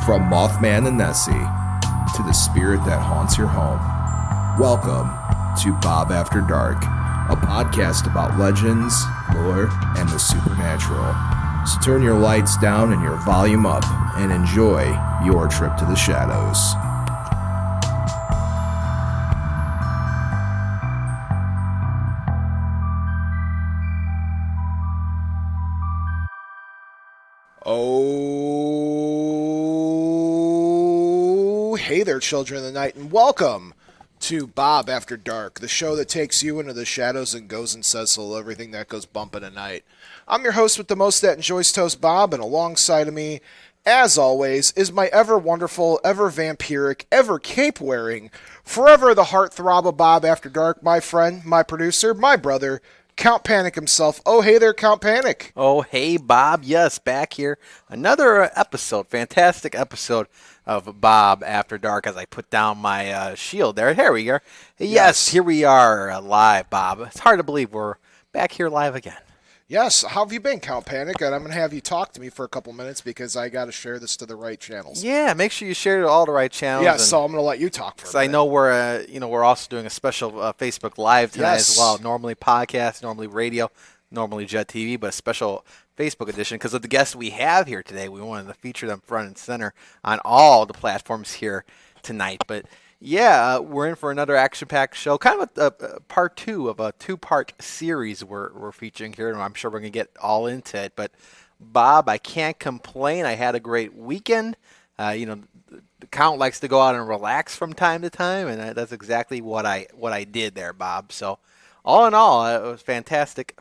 From Mothman and Nessie to the spirit that haunts your home, welcome to Bob After Dark, a podcast about legends, lore, and the supernatural. So turn your lights down and your volume up and enjoy your trip to the shadows. Oh, hey there, children of the night, and welcome to Bob After Dark, the show that takes you into the shadows and goes and says hello to everything that goes bumping at night. I'm your host with the most that enjoys toast, Bob, and alongside of me, as always, is my ever wonderful, ever vampiric, ever cape-wearing, forever the heartthrob of Bob After Dark, my friend, my producer, my brother, Count Panic himself. Oh, hey there, Count Panic. Oh, hey, Bob. Yes, back here. Another episode, fantastic episode of Bob After Dark as I put down my shield there. Here we go. Yes, here we are live, Bob. It's hard to believe we're back here live again. Yes, how have you been, Count Panic? And I'm going to have you talk to me for a couple minutes because I got to share this to the right channels. Yeah, make sure you share it to all the right channels. Yeah, so I'm going to let you talk for a minute. I know we're also doing a special Facebook Live tonight as well. Normally podcast, normally radio, normally Jet TV, but a special Facebook edition because of the guests we have here today. We wanted to feature them front and center on all the platforms here tonight. But yeah, we're in for another action-packed show, kind of a part two of a two-part series we're featuring here, and I'm sure we're going to get all into it. But, Bob, I can't complain. I had a great weekend. The Count likes to go out and relax from time to time, and that's exactly what I did there, Bob. So, all in all, it was fantastic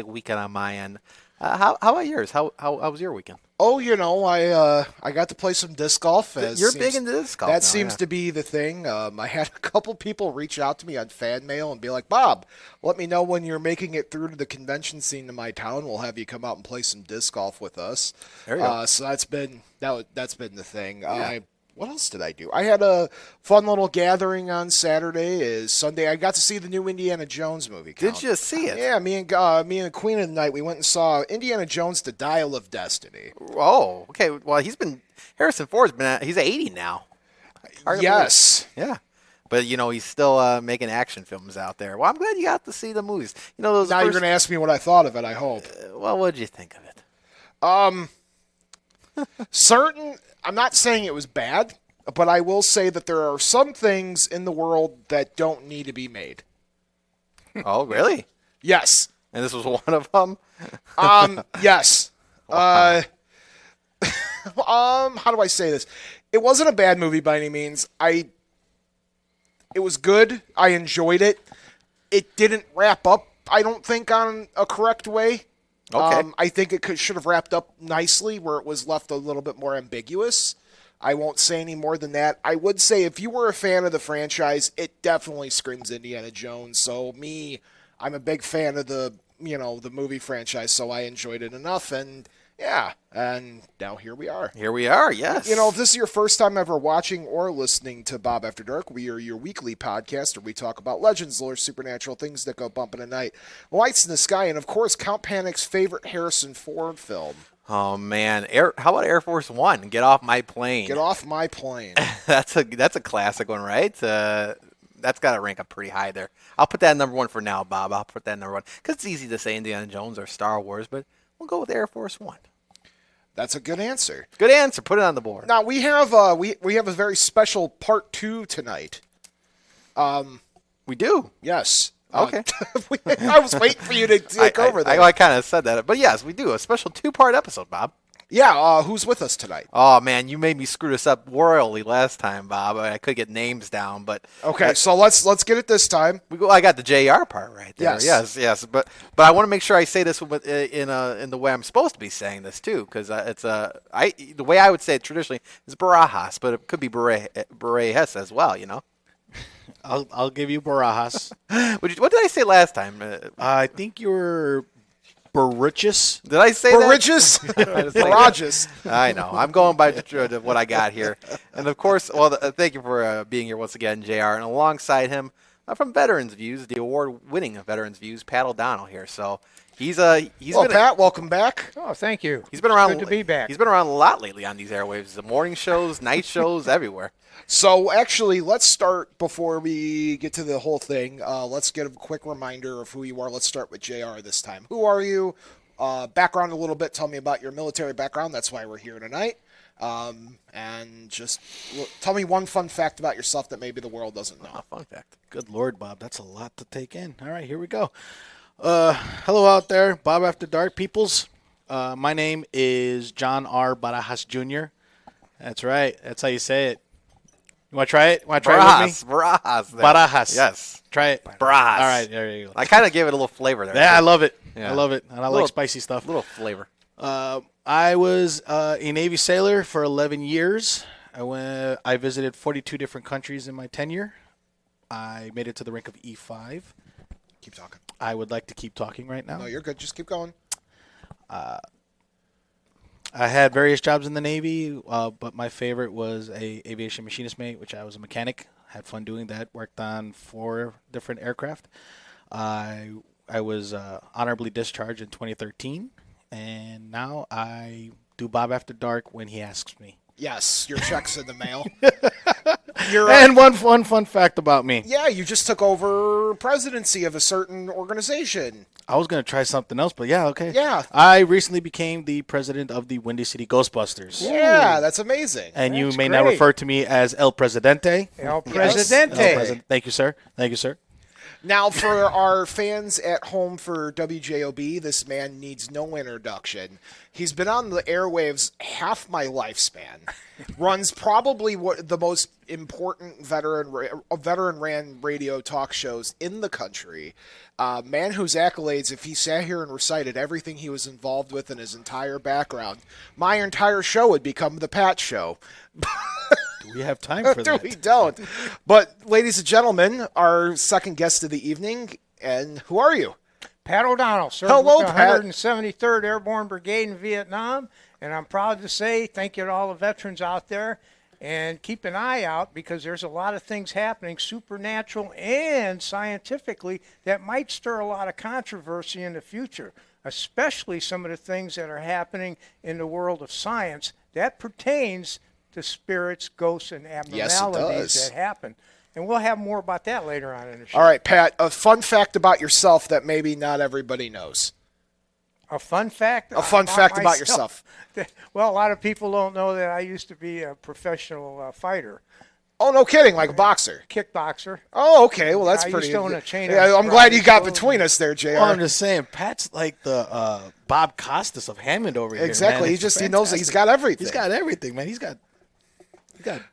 weekend on my end. How about yours? How was your weekend? Oh, I got to play some disc golf. You're big into disc golf. That seems to be the thing. I had a couple people reach out to me on fan mail and be like, Bob, let me know when you're making it through to the convention scene in my town. We'll have you come out and play some disc golf with us. There you go. So that's been the thing. Yeah. What else did I do? I had a fun little gathering on Saturday. Sunday, I got to see the new Indiana Jones movie. Count. Did you see it? Yeah, me and the Queen of the Night, we went and saw Indiana Jones: The Dial of Destiny. Oh, okay. Well, Harrison Ford's he's 80 now. Yes. Yeah. But, he's still making action films out there. Well, I'm glad you got to see the movies. You're going to ask me what I thought of it, I hope. Well, what did you think of it? I'm not saying it was bad, but I will say that there are some things in the world that don't need to be made. Oh, really? Yes. And this was one of them? Yes. Wow. How do I say this? It wasn't a bad movie by any means. It was good. I enjoyed it. It didn't wrap up, I don't think, on a correct way. Okay. I think it should have wrapped up nicely where it was left a little bit more ambiguous. I won't say any more than that. I would say if you were a fan of the franchise, it definitely screams Indiana Jones. So I'm a big fan of the movie franchise, so I enjoyed it enough. And yeah, and now here we are. Here we are, yes. If this is your first time ever watching or listening to Bob After Dark, we are your weekly podcast where we talk about legends, lore, supernatural things that go bumping at night, lights in the sky, and of course, Count Panic's favorite Harrison Ford film. Oh, man. How about Air Force One? Get off my plane. Get off my plane. That's a classic one, right? That's got to rank up pretty high there. I'll put that at number one for now, Bob. I'll put that at number one. Because it's easy to say Indiana Jones or Star Wars, but we'll go with Air Force One. That's a good answer. Good answer. Put it on the board. Now, we have we have a very special part 2 tonight. We do? Yes. Okay. I was waiting for you to take over there. I kind of said that. But yes, we do. A special 2-part episode, Bob. Yeah, who's with us tonight? Oh, man, you made me screw this up royally last time, Bob. I could get names down, but... Okay, so let's get it this time. I got the JR part right there. Yes. Yes. But I want to make sure I say this in the way I'm supposed to be saying this, too, because the way I would say it traditionally is Barajas, but it could be Barajas as well, I'll give you Barajas. What did I say last time? I think you were Barajas. Did I say Barajas? that? Barajas. I know. I'm going by what I got here. And, of course, thank you for being here once again, JR. And alongside him, from Veterans Views, the award-winning Veterans Views, Pat O'Donnell here. So, He's Pat, welcome back. Oh, thank you. He's been around. Good to be back. He's been around a lot lately on these airwaves. The morning shows, night shows, everywhere. So actually, let's start before we get to the whole thing. Let's get a quick reminder of who you are. Let's start with JR this time. Who are you? Background a little bit. Tell me about your military background. That's why we're here tonight. And just tell me one fun fact about yourself that maybe the world doesn't know. Fun fact. Good Lord, Bob. That's a lot to take in. All right, here we go. Hello out there, Bob After Dark peoples. My name is John R. Barajas Jr. That's right. That's how you say it. You want to try it? Want to try it with me? Barajas. Barajas. Yes. Try it. Barajas. All right, there you go. I kind of gave it a little flavor there. Yeah, I love it. Yeah. I love it. And I like spicy stuff. A little flavor. I was a Navy sailor for 11 years. I visited 42 different countries in my tenure. I made it to the rank of E5. Keep talking. I would like to keep talking right now. No, you're good. Just keep going. I had various jobs in the Navy, but my favorite was a aviation machinist mate, which I was a mechanic. Had fun doing that. Worked on 4 different aircraft. I was honorably discharged in 2013, and now I do Bob After Dark when he asks me. Yes, your check's in the mail. And one fun fact about me. Yeah, you just took over presidency of a certain organization. I was going to try something else, but yeah, okay. Yeah. I recently became the president of the Windy City Ghostbusters. Yeah, that's amazing. And you That's may now great. refer to me as El Presidente. El Yes. Presidente. El President. Thank you, sir. Thank you, sir. Now, for our fans at home for WJOB, this man needs no introduction. He's been on the airwaves half my lifespan. Runs probably the most important veteran-ran radio talk shows in the country. Man whose accolades, if he sat here and recited everything he was involved with in his entire background, my entire show would become the Pat Show. Do we have time for that? We don't. But, ladies and gentlemen, our second guest of the evening, and who are you? Pat O'Donnell, served Hello, with the Pat. 173rd Airborne Brigade in Vietnam, and I'm proud to say thank you to all the veterans out there, and keep an eye out because there's a lot of things happening supernatural and scientifically that might stir a lot of controversy in the future, especially some of the things that are happening in the world of science that pertains to spirits, ghosts, and abnormalities does. that happen. And we'll have more about that later on in the show. All right, Pat, a fun fact about yourself that maybe not everybody knows. A fun fact? A fun fact about myself. yourself. Well, a lot of people don't know that I used to be a professional fighter, Oh, no kidding, like a boxer. kickboxer. Oh, okay, well, that's I pretty used to own a chain of Yeah, I'm glad you got karate between us there, JR. Well, I'm just saying, Pat's like the Bob Costas of Hammond over here. Exactly, man. he knows that he's got everything. He's got everything, man. He's got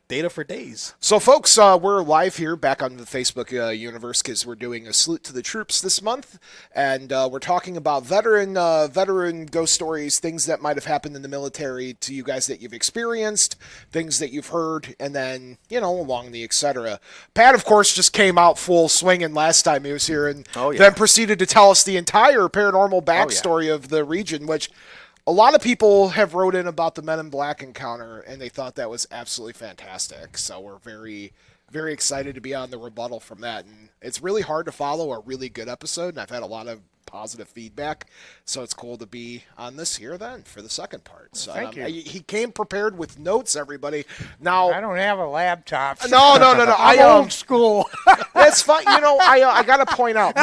data for days. So, folks, we're live here back on the Facebook universe because we're doing a salute to the troops this month, and we're talking about veteran ghost stories, things that might have happened in the military to you guys that you've experienced, things that you've heard, and then, along the et cetera. Pat, of course, just came out full swinging last time he was here, and then proceeded to tell us the entire paranormal backstory of the region, which a lot of people have wrote in about the Men in Black encounter, and they thought that was absolutely fantastic. So we're very, very excited to be on the rebuttal from that. And it's really hard to follow a really good episode, and I've had a lot of positive feedback. So it's cool to be on this here then for the second part. So Thank you. He came prepared with notes, everybody. Now I don't have a laptop. No. I'm old school. That's fine. I got to point out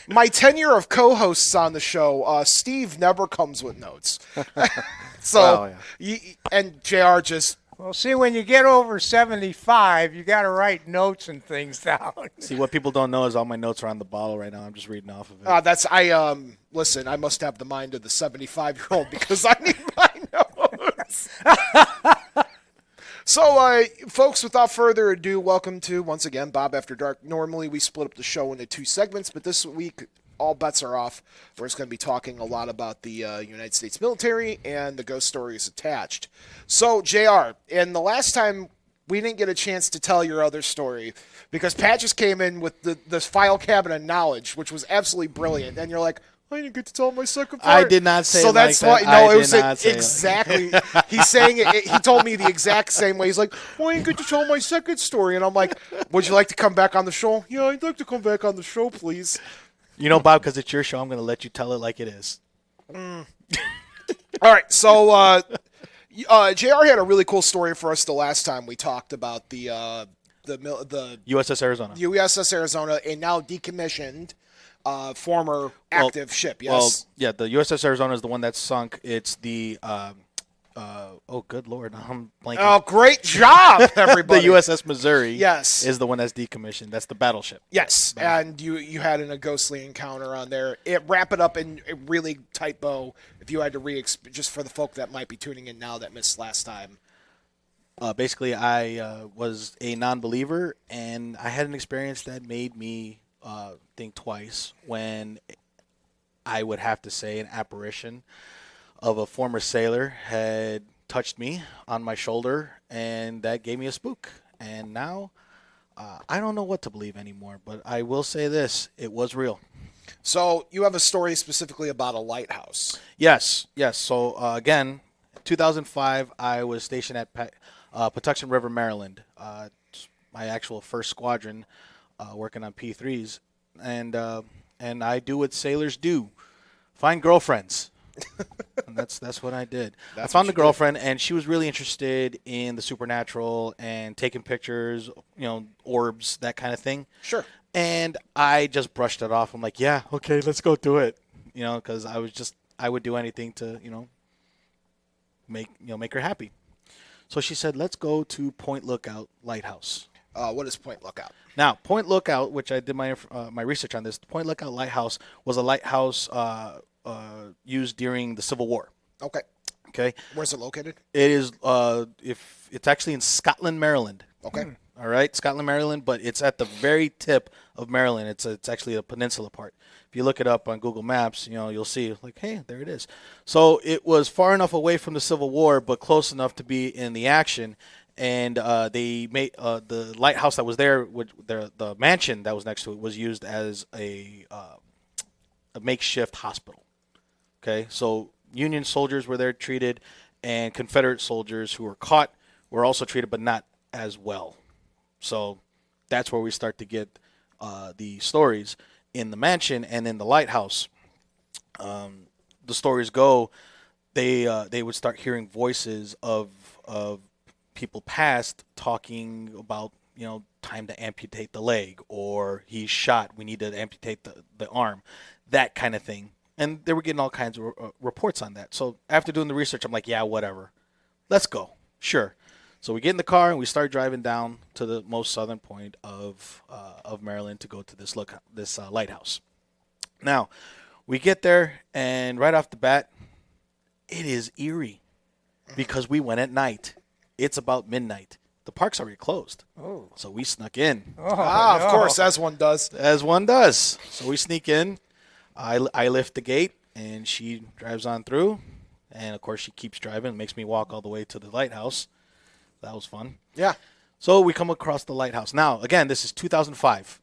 my tenure of co-hosts on the show, Steve never comes with notes. So, and JR just... Well, see, when you get over 75, you got to write notes and things down. See, what people don't know is all my notes are on the bottle right now. I'm just reading off of it. Listen, I must have the mind of the 75-year-old because I need my notes. So, folks, without further ado, welcome to, once again, Bob After Dark. Normally, we split up the show into 2 segments, but this week, all bets are off. We're just going to be talking a lot about the United States military and the ghost stories attached. So, JR, and the last time we didn't get a chance to tell your other story because Pat just came in with the file cabinet knowledge, which was absolutely brilliant, and you're like, I didn't get to tell my second part. I did not say so it that's like that. why. No, I it was did not say it. exactly. He's saying it. He told me the exact same way. He's like, "Well, I didn't get to tell my second story," and I'm like, "Would you like to come back on the show?" Yeah, I'd like to come back on the show, please. You know, Bob, because it's your show, I'm going to let you tell it like it is. All right, so JR had a really cool story for us the last time we talked about the USS Arizona. USS Arizona, a now decommissioned former active ship. Yes. Well, yeah, the USS Arizona is the one that sunk. It's the oh, good Lord, I'm blanking. Oh, great job, everybody. The USS Missouri, yes, is the one that's decommissioned. That's the battleship. Yes, and you had a ghostly encounter on there. Wrap it up in a really tight bow. If you had to just for the folk that might be tuning in now that missed last time. Basically, I was a non-believer, and I had an experience that made me think twice when I would have to say an apparition of a former sailor had touched me on my shoulder, and that gave me a spook. And now I don't know what to believe anymore, but I will say this: it was real. So you have a story specifically about a lighthouse. Yes. So again, 2005, I was stationed at Patuxent River, Maryland. My actual first squadron, working on P3s, and I do what sailors do: find girlfriends. And that's what I did. I found a girlfriend, and she was really interested in the supernatural and taking pictures, orbs, that kind of thing. Sure. And I just brushed it off. I'm like, yeah, okay, let's go do it. Because I would do anything to, make her happy. So she said, let's go to Point Lookout Lighthouse. What is Point Lookout? Now, Point Lookout, which I did my research on this, Point Lookout Lighthouse was a lighthouse used during the Civil War. Okay. Where's it located? It is if it's actually in Scotland, Maryland. Okay. All right, Scotland, Maryland, but it's at the very tip of Maryland. It's actually a peninsula part. If you look it up on Google Maps, you'll see like, hey, there it is. So it was far enough away from the Civil War, but close enough to be in the action. And they made the lighthouse that was there, the mansion that was next to it, was used as a makeshift hospital. Okay, so Union soldiers were there treated, and Confederate soldiers who were caught were also treated, but not as well. So that's where we start to get the stories in the mansion and in the lighthouse. The stories go, they would start hearing voices of people past talking about, time to amputate the leg, or he's shot, we need to amputate the arm, that kind of thing. And they were getting all kinds of reports on that. So after doing the research, I'm like, yeah, whatever. Let's go. Sure. So we get in the car and we start driving down to the most southern point of Maryland to go to this lighthouse. Now, we get there, and right off the bat, it is eerie because we went at night. It's about midnight. The park's already closed. Oh. So we snuck in. Oh, of course, as one does. As one does. So we sneak in. I lift the gate, and she drives on through. And, of course, she keeps driving. Makes me walk all the way to the lighthouse. That was fun. Yeah. So we come across the lighthouse. Now, again, this is 2005.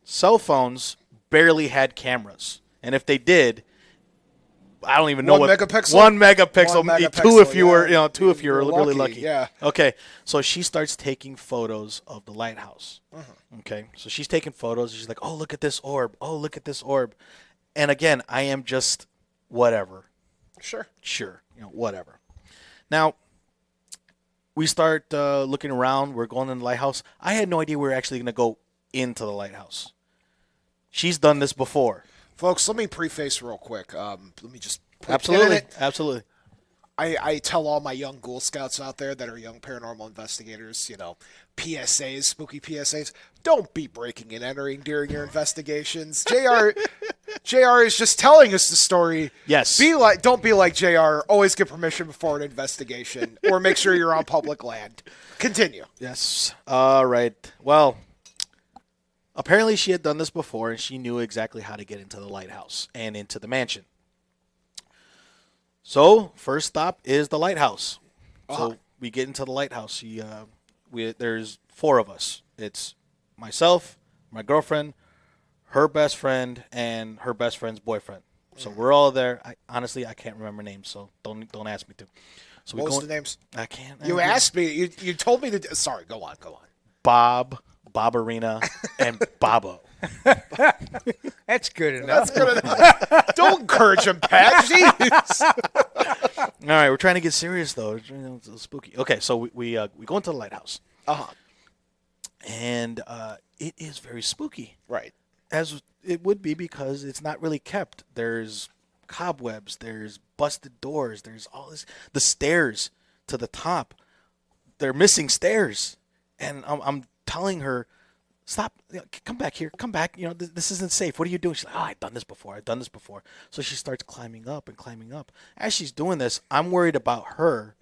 Cell phones barely had cameras. And if they did, I don't even know One what. megapixel? 1 megapixel. 1 megapixel, two if you yeah. were, two if you were really lucky, lucky. yeah. Okay. So she starts taking photos of the lighthouse. Okay. So she's taking photos. She's like, oh, look at this orb. Oh, look at this orb. And again, I am just whatever. Sure. Whatever. Now, we start looking around. We're going in the lighthouse. I had no idea we were actually going to go into the lighthouse. She's done this before. Folks, let me preface real quick. Let me just put a pin in it. Absolutely. I tell all my young Ghoul Scouts out there that are young paranormal investigators, PSAs, spooky PSAs, don't be breaking and entering during your investigations. JR is just telling us the story. Yes. Don't be like JR. Always get permission before an investigation, or make sure you're on public land. Continue. Yes. All right. Well, apparently she had done this before, and she knew exactly how to get into the lighthouse and into the mansion. So, first stop is the lighthouse. So, we get into the lighthouse. There's 4 of us. It's myself, my girlfriend, her best friend, and her best friend's boyfriend. So, we're all there. I can't remember names, so don't ask me to. So what was the names? I can't. You asked me. You told me to. Sorry, go on. Bob, Bobarina, and Bobo. That's good enough. That's good enough. Don't encourage him, Pat. Jeez. All right, we're trying to get serious though. It's a little spooky. Okay, so we go into the lighthouse, and it is very spooky. Right. As it would be because it's not really kept. There's cobwebs. There's busted doors. There's all this. The stairs to the top. They're missing stairs, and I'm telling her, stop, come back here, come back. You know, this isn't safe. What are you doing? She's like, I've done this before. So she starts climbing up and climbing up. As she's doing this, I'm worried about her.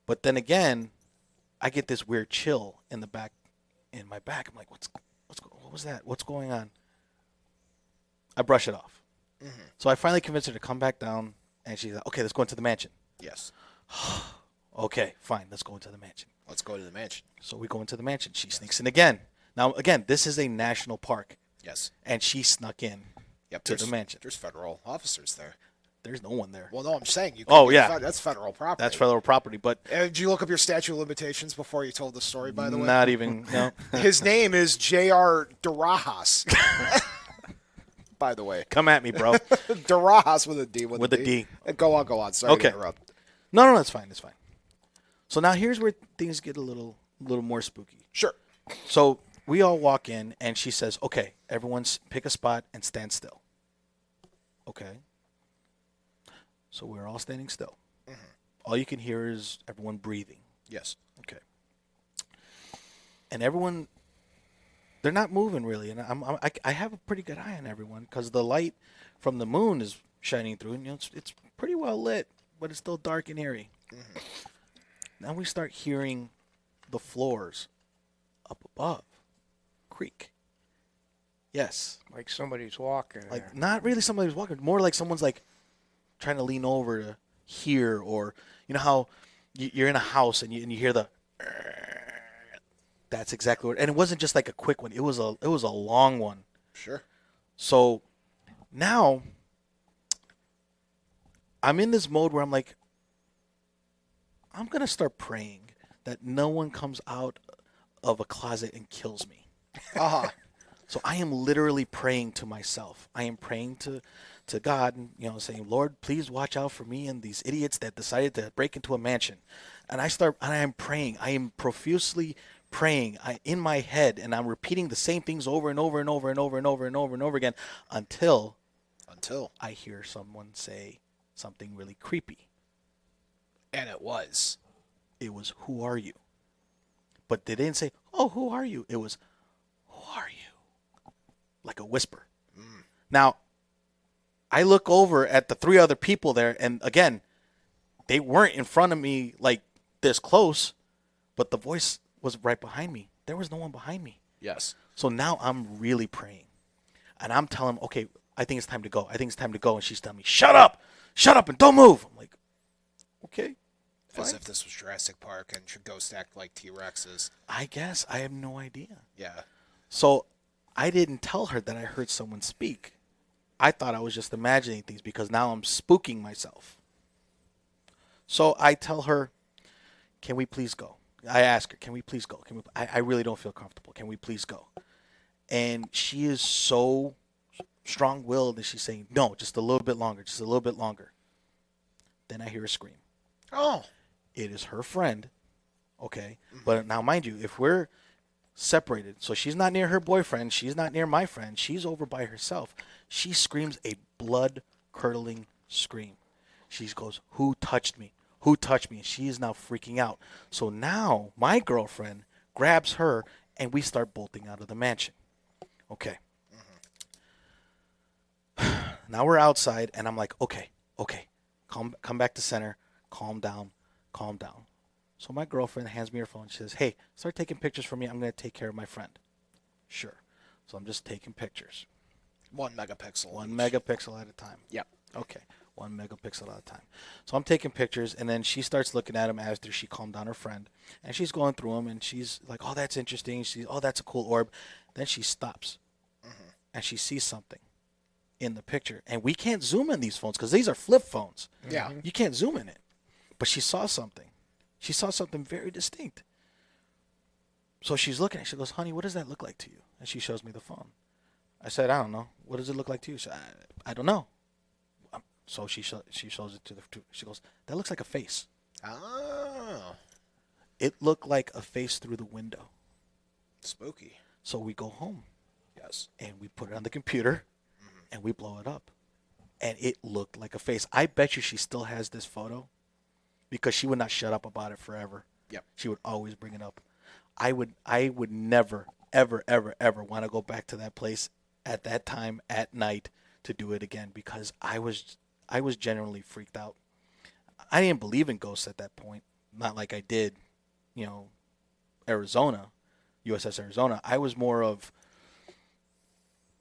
But then again, I get this weird chill in my back. I'm like, what was that? What's going on? I brush it off. Mm-hmm. So I finally convinced her to come back down, and she's like, okay, let's go into the mansion. Yes. Okay, fine, let's go into the mansion. Let's go to the mansion. So we go into the mansion. She sneaks in again. Now, again, this is a national park. Yes. And she snuck in to the mansion. There's federal officers there. There's no one there. Well, no, I'm saying you. That's federal property. That's federal property, but did you look up your statute of limitations before you told the story? By the way, not even. No. His name is J.R. Barajas. By the way, come at me, bro. Barajas with a D. With a D. Go on. Sorry to interrupt. No, that's fine. It's fine. So now here's where things get a little more spooky. Sure. So we all walk in, and she says, okay, everyone pick a spot and stand still. Okay. So we're all standing still. Mm-hmm. All you can hear is everyone breathing. Yes. Okay. And everyone, they're not moving really. And I have a pretty good eye on everyone because the light from the moon is shining through. And it's pretty well lit, but it's still dark and eerie. Mm-hmm. Now we start hearing the floors up above creak. Yes. Like somebody's walking. Like not really somebody's walking. More like someone's like trying to lean over to hear, or you know how you're in a house and you hear the. That's exactly what. And it wasn't just like a quick one. It was a long one. Sure. So now I'm in this mode where I'm like, I'm going to start praying that no one comes out of a closet and kills me. Uh-huh. So I am literally praying to myself. I am praying to God, and saying, Lord, please watch out for me and these idiots that decided to break into a mansion. And I am praying. I am profusely praying in my head, and I'm repeating the same things over and over and over and over and over and over and over again until I hear someone say something really creepy. And it was, who are you? But they didn't say, oh, who are you? It was, who are you? Like a whisper. Mm. Now, I look over at the three other people there, and again, they weren't in front of me like this close, but the voice was right behind me. There was no one behind me. Yes. So now I'm really praying. And I'm telling them, okay, I think it's time to go. And she's telling me, shut up, and don't move. I'm like, okay. As fine. if this was Jurassic Park and should ghosts act like T-Rexes. I guess. I have no idea. Yeah. So I didn't tell her that I heard someone speak. I thought I was just imagining things because now I'm spooking myself. So I tell her, can we please go? I ask her, can we please go? I really don't feel comfortable. Can we please go? And she is so strong-willed that she's saying, no, just a little bit longer, Then I hear a scream. Oh. It is her friend, okay? Mm-hmm. But now, mind you, if we're separated, so she's not near her boyfriend, she's not near my friend, she's over by herself. She screams a blood-curdling scream. She goes, who touched me? Who touched me? And she is now freaking out. So now my girlfriend grabs her, and we start bolting out of the mansion. Okay. Mm-hmm. Now we're outside, and I'm like, okay. Come back to center. Calm down. So my girlfriend hands me her phone. She says, hey, start taking pictures for me. I'm going to take care of my friend. Sure. So I'm just taking pictures. 1 megapixel. 1 megapixel at a time. Yep. Okay. 1 megapixel at a time. So I'm taking pictures, and then she starts looking at them after she calmed down her friend. And she's going through them, and she's like, oh, that's interesting. Oh, that's a cool orb. Then she stops, and she sees something in the picture. And we can't zoom in these phones because these are flip phones. Yeah. You can't zoom in it. But she saw something. She saw something very distinct. So she's looking at it. She goes, honey, what does that look like to you? And she shows me the phone. I said, I don't know. What does it look like to you? She said, I don't know. So she shows it to she goes, that looks like a face. Oh. It looked like a face through the window. Spooky. So we go home. Yes. And we put it on the computer, and we blow it up. And it looked like a face. I bet you she still has this photo because she would not shut up about it forever. Yep. She would always bring it up. I would never, ever, ever, ever want to go back to that place at that time at night to do it again because I was genuinely freaked out. I didn't believe in ghosts at that point. Not like I did, Arizona, USS Arizona. I was more of,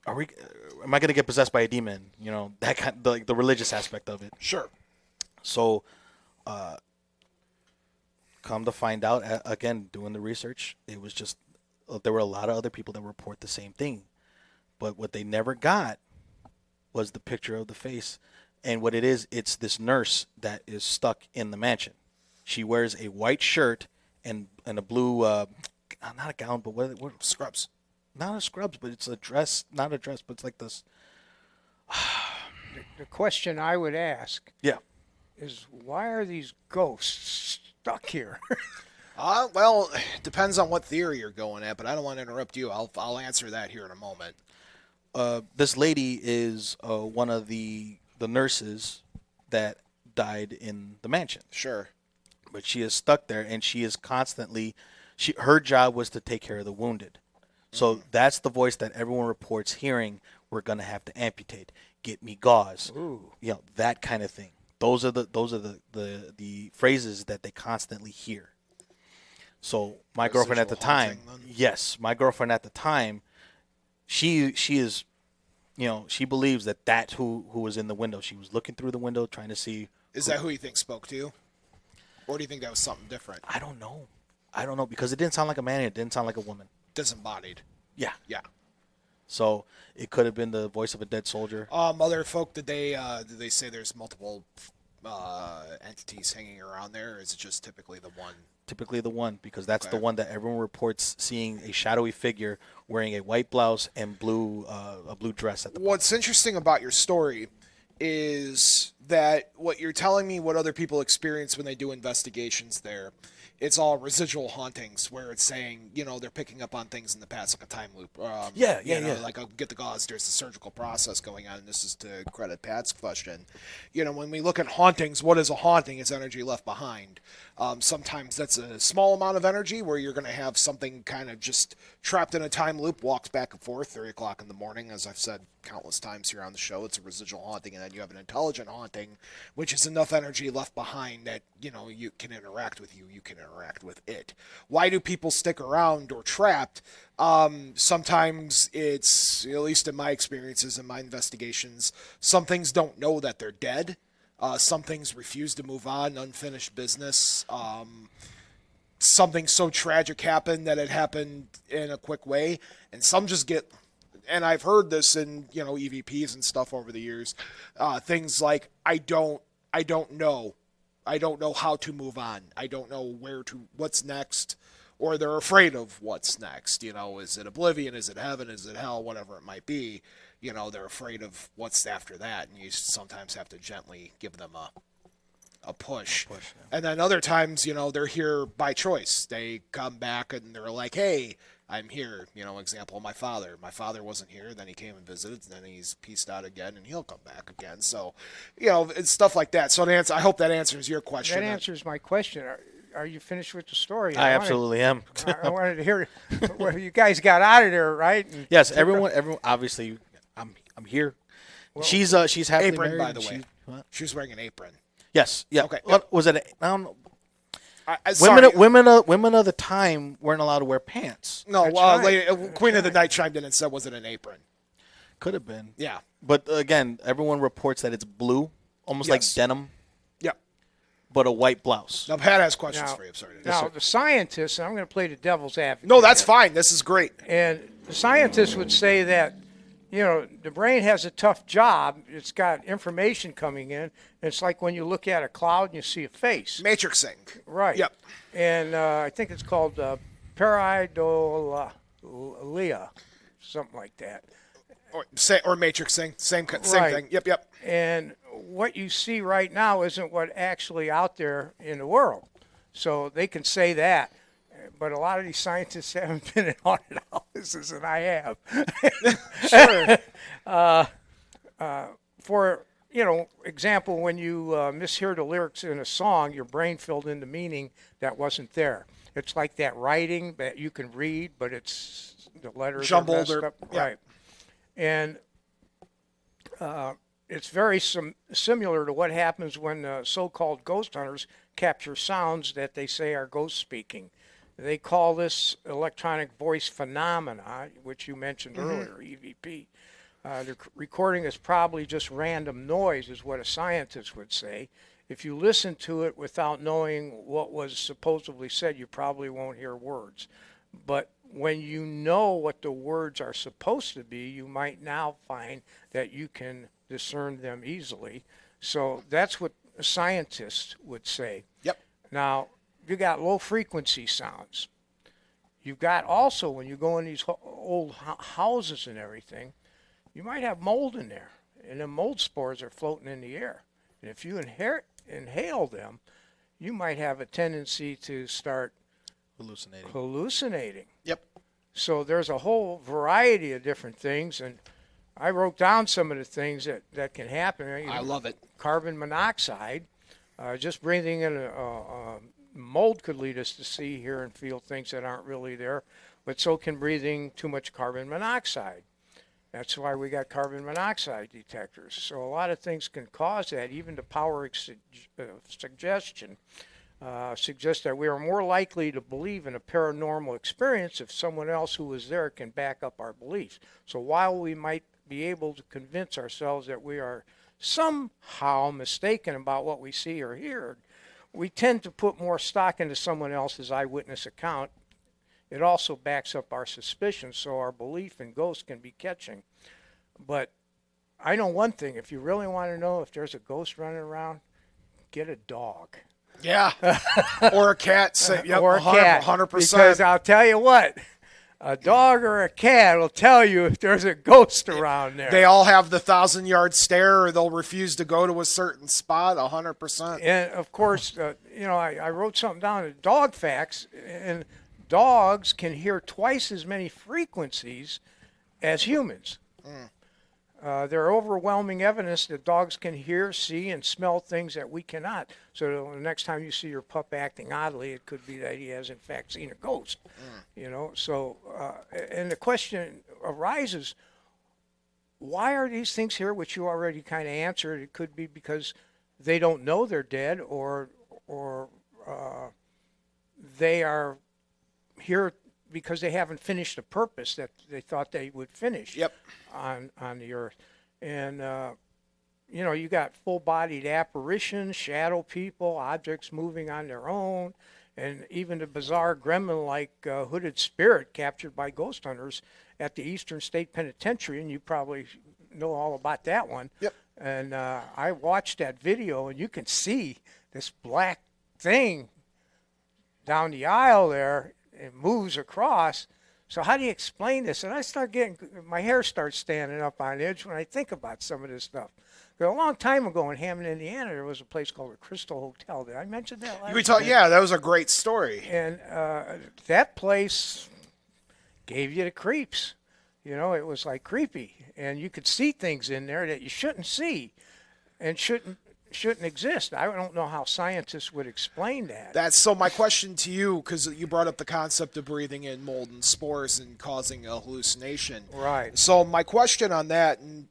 am I going to get possessed by a demon? That kind, like the religious aspect of it. Sure. So, come to find out, again, doing the research, it was just, there were a lot of other people that report the same thing. But what they never got was the picture of the face. And what it is, it's this nurse that is stuck in the mansion. She wears a white shirt and a blue, not a gown, but what Scrubs. Not a scrubs, but it's a dress. Not a dress, but it's like this. The question I would ask is, why are these ghosts stuck here? Well, depends on what theory you're going at, but I don't want to interrupt you. I'll answer that here in a moment. This lady is one of the nurses that died in the mansion. Sure. But she is stuck there, and she is constantly. Her job was to take care of the wounded. So that's the voice that everyone reports hearing. We're gonna have to amputate. Get me gauze. Ooh. That kind of thing. Those are the phrases that they constantly hear. So my girlfriend at the time, my girlfriend at the time, she is, she believes that that's who was in the window. She was looking through the window trying to see. Is that who you think spoke to you? Or do you think that was something different? I don't know because it didn't sound like a man. It didn't sound like a woman. Disembodied. Yeah. Yeah. So it could have been the voice of a dead soldier. Other folk, did they say there's multiple entities hanging around there, or is it just typically the one? Typically the one, because that's the one that everyone reports seeing a shadowy figure wearing a white blouse and a blue dress at the What's interesting about your story is that what you're telling me, what other people experience when they do investigations there, it's all residual hauntings where it's saying, they're picking up on things in the past, like a time loop. Yeah. Like, I'll get the gauze, there's the surgical process going on, and this is to credit Pat's question. When we look at hauntings, what is a haunting? It's energy left behind. Sometimes that's a small amount of energy where you're going to have something kind of just trapped in a time loop, walks back and forth, 3 o'clock in the morning. As I've said countless times here on the show, it's a residual haunting, and then you have an intelligent haunting, which is enough energy left behind that, you can interact with you can interact with it. Why do people stick around or trapped? Sometimes it's, at least in my experiences and my investigations, some things don't know that they're dead. Some things refuse to move on, unfinished business. Something so tragic happened that it happened in a quick way, and some just get, and I've heard this in, EVPs and stuff over the years, things like, I don't know. I don't know how to move on. I don't know what's next, or they're afraid of what's next. Is it oblivion? Is it heaven? Is it hell? Whatever it might be. They're afraid of what's after that, and you sometimes have to gently give them a push. Yeah. And then other times, they're here by choice. They come back and they're like, hey, I'm here. Example, my father. My father wasn't here, then he came and visited, and then he's peaced out again, and he'll come back again. So, it's stuff like that. So I hope that answers your question. That answers my question. Are you finished with the story? I absolutely am. I wanted to hear where you guys got out of there, right? And Yes, everyone. Obviously, I'm here. Well, she's happily apron, married. by the way. She was wearing an apron. Yes. Yeah. Okay. What was it? I don't know. Sorry. Women of the time weren't allowed to wear pants. No, right. Queen of the Night chimed in and said, was it an apron? Could have been. Yeah. But again, everyone reports that it's blue, almost like denim. Yep. But a white blouse. Now, Pat has questions for you. I'm sorry. Now, the scientists, and I'm going to play the devil's advocate. No, that's fine. This is great. And the scientists would say that, the brain has a tough job. It's got information coming in. It's like when you look at a cloud and you see a face. Matrixing. Right. Yep. And I think it's called pareidolia, something like that. Or matrixing, same Right. thing. Yep. And what you see right now isn't what actually out there in the world. So they can say that. But a lot of these scientists haven't been in haunted houses, and I have. Sure. For example, when you mishear the lyrics in a song, your brain filled in the meaning that wasn't there. It's like that writing that you can read, but it's the letters Jumbled are messed or up. yeah. Right. And it's very similar to what happens when so-called ghost hunters capture sounds that they say are ghost speaking. They call this electronic voice phenomena, which you mentioned earlier, EVP. The recording is probably just random noise, is what a scientist would say. If you listen to it without knowing what was supposedly said, you probably won't hear words. But when you know what the words are supposed to be, you might now find that you can discern them easily. So that's what a scientist would say. Yep. Now, you got low frequency sounds. You've got also, when you go in these old houses and everything, you might have mold in there, and the mold spores are floating in the air. And if you inhale them, you might have a tendency to start hallucinating. Yep. So there's a whole variety of different things, and I wrote down some of the things that can happen. I love it. Carbon monoxide, just breathing in a mold could lead us to see, hear, and feel things that aren't really there, but so can breathing too much carbon monoxide. That's why we got carbon monoxide detectors. So a lot of things can cause that. Even the power suggestion suggests that we are more likely to believe in a paranormal experience if someone else who was there can back up our beliefs. So while we might be able to convince ourselves that we are somehow mistaken about what we see or hear, we tend to put more stock into someone else's eyewitness account. It also backs up our suspicions, so our belief in ghosts can be catching. But I know one thing. If you really want to know if there's a ghost running around, get a dog. Yeah. Or a cat. Or a cat. 100%. Because I'll tell you what, a dog or a cat will tell you if there's a ghost around there. They all have the 1,000-yard stare, or they'll refuse to go to a certain spot. 100%. And, of course, I wrote something down, dog facts, and dogs can hear twice as many frequencies as humans. There are overwhelming evidence that dogs can hear, see, and smell things that we cannot. So the next time you see your pup acting oddly, it could be that he has in fact seen a ghost. So and the question arises, why are these things here, which you already kind of answered? It could be because they don't know they're dead, or they are here because they haven't finished a purpose that they thought they would finish. Yep. on the earth. And you got full-bodied apparitions, shadow people, objects moving on their own, and even the bizarre gremlin-like hooded spirit captured by ghost hunters at the Eastern State Penitentiary, and you probably know all about that one. Yep. And I watched that video, and you can see this black thing down the aisle there. It moves across. So how do you explain this? And I start my hair starts standing up on edge when I think about some of this stuff. A long time ago in Hammond, Indiana, there was a place called the Crystal Hotel. Did I mention that last time? Yeah, that was a great story. And that place gave you the creeps. It was like creepy. And you could see things in there that you shouldn't see and shouldn't exist. I don't know how scientists would explain that. That's so my question to you, because you brought up the concept of breathing in mold and spores and causing a hallucination. Right. So my question on that, and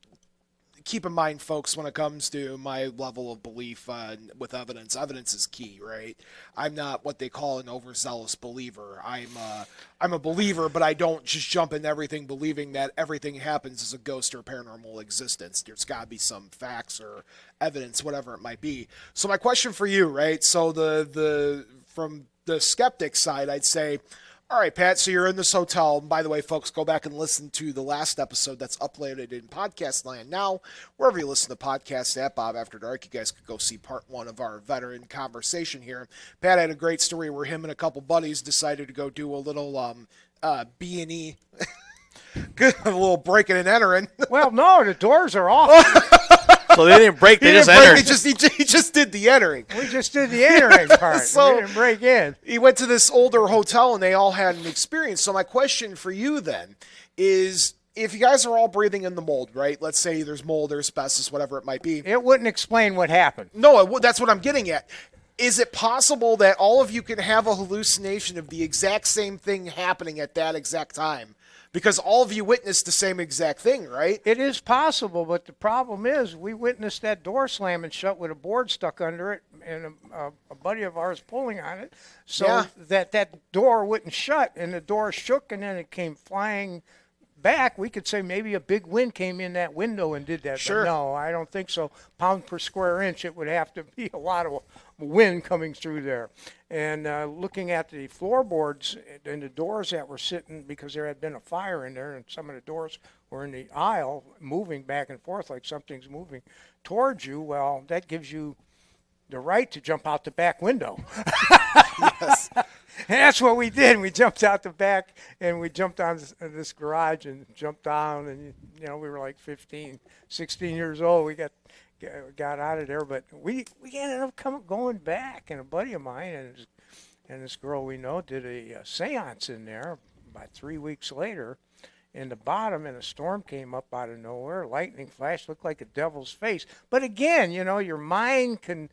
keep in mind, folks, when it comes to my level of belief with evidence is key, right? I'm not what they call an overzealous believer. I'm a believer, but I don't just jump into everything believing that everything happens as a ghost or paranormal existence. There's got to be some facts or evidence, whatever it might be. So my question for you, right? So from the skeptic side, I'd say, all right, Pat, so you're in this hotel. And by the way, folks, go back and listen to the last episode that's uploaded in podcast land now. Wherever you listen to podcasts at Bob After Dark, you guys could go see part 1 of our veteran conversation here. Pat had a great story where him and a couple buddies decided to go do a little B&E Good, a little breaking and entering. Well, no, the doors are off. So they didn't break. They He just didn't break, entered. he just did the entering. We just did the entering part. So- We didn't break in. He went to this older hotel and they all had an experience. So my question for you then is, if you guys are all breathing in the mold, right? Let's say there's mold or asbestos, whatever it might be. It wouldn't explain what happened. No, that's what I'm getting at. Is it possible that all of you can have a hallucination of the exact same thing happening at that exact time? Because all of you witnessed the same exact thing, right? It is possible, but the problem is we witnessed that door slamming shut with a board stuck under it and a buddy of ours pulling on it so that door wouldn't shut, and the door shook and then it came flying back. We could say maybe a big wind came in that window and did that. Sure. But no, I don't think so. Pound per square inch, it would have to be a lot of wind coming through there. And looking at the floorboards and the doors that were sitting, because there had been a fire in there and some of the doors were in the aisle moving back and forth like something's moving towards you, well, that gives you the right to jump out the back window. Yes. And that's what we did. We jumped out the back and we jumped on this garage and jumped down. And, you know, we were like 15, 16 years old. We got out of there. But we ended up going back. And a buddy of mine and this girl we know did a seance in there about 3 weeks later. In the bottom, and a storm came up out of nowhere. Lightning flash, looked like a devil's face. But again, you know, your mind can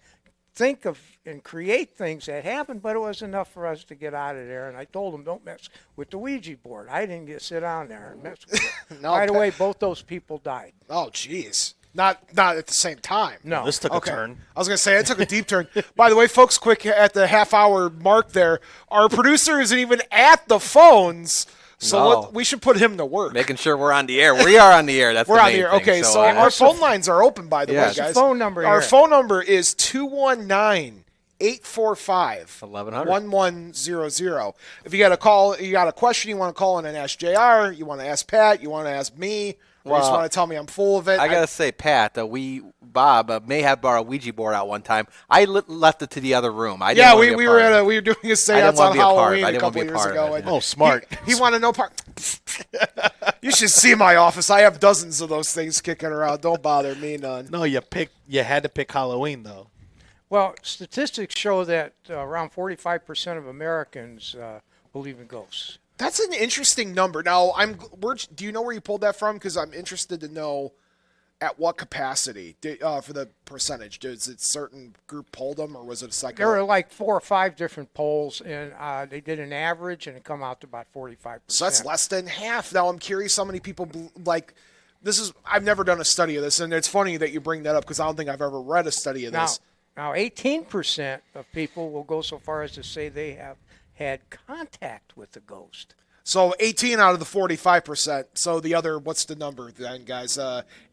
think of and create things that happen, but it was enough for us to get out of there. And I told them, don't mess with the Ouija board. I didn't sit down there and mess with it. No, By the way, both those people died. Oh, jeez. Not at the same time. No. This took a turn. I was going to say, it took a deep turn. By the way, folks, quick at the half-hour mark there, our producer isn't even at the phones, so we should put him to work. Making sure we're on the air. We are on the air. That's We're the on main the air. thing. Okay, so our phone lines are open, by the way, What's guys. the phone number Our here? phone number is 219-845 1100. If you got a call, you got a question, you want to call in and ask JR, you want to ask Pat, you want to ask me, or you just want to tell me I'm full of it. I got to say, Pat, Bob may have brought a Ouija board out one time. I left it to the other room. I didn't we were doing a seance on Halloween a couple years ago. Oh, smart. He wanted no part. You should see my office. I have dozens of those things kicking around. Don't bother me none. No, you had to pick Halloween though. Well, statistics show that around 45% of Americans believe in ghosts. That's an interesting number. Now, do you know where you pulled that from? Because I'm interested to know at what capacity for the percentage. Does it certain group polled them, or was it a psycho? There were like 4 or 5 different polls, and they did an average, and it come out to about 45%. So that's less than half. Now, I'm curious how many people I've never done a study of this, and it's funny that you bring that up because I don't think I've ever read a study of this. Now, 18% of people will go so far as to say they have had contact with the ghost. So 18 out of the 45%. So the other, what's the number then, guys?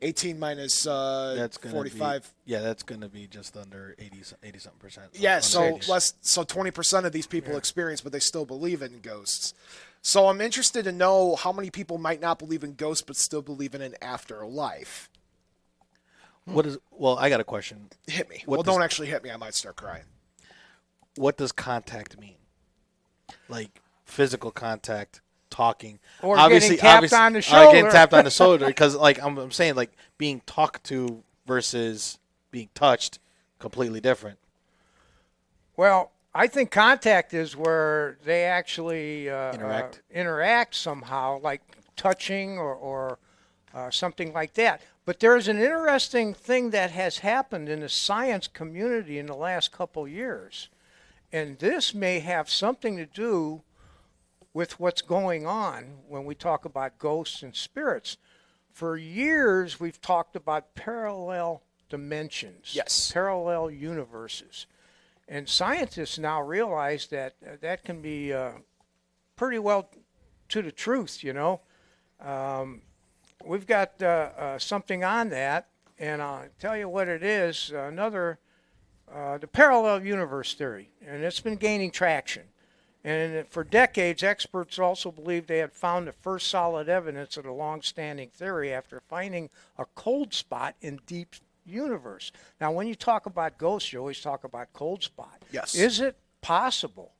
18 minus That's gonna 45. That's going to be just under 80-something%. Yeah, so 80s. less. So 20% of these people experience, but they still believe in ghosts. So I'm interested to know how many people might not believe in ghosts, but still believe in an afterlife. Well, I got a question. Hit me. Don't actually hit me. I might start crying. What does contact mean? Like physical contact, talking, Or getting tapped on the shoulder. Getting tapped on the shoulder, because like I'm saying, like being talked to versus being touched, completely different. Well, I think contact is where they actually interact somehow, like touching or something like that. But there's an interesting thing that has happened in the science community in the last couple years. And this may have something to do with what's going on when we talk about ghosts and spirits. For years, we've talked about parallel dimensions, Yes, parallel universes. And scientists now realize that that can be pretty well to the truth, you know. We've got something on that, and I'll tell you what it is, the parallel universe theory, and it's been gaining traction. And for decades, experts also believed they had found the first solid evidence of the long-standing theory after finding a cold spot in deep universe. Now, when you talk about ghosts, you always talk about cold spot. Yes. Is it possible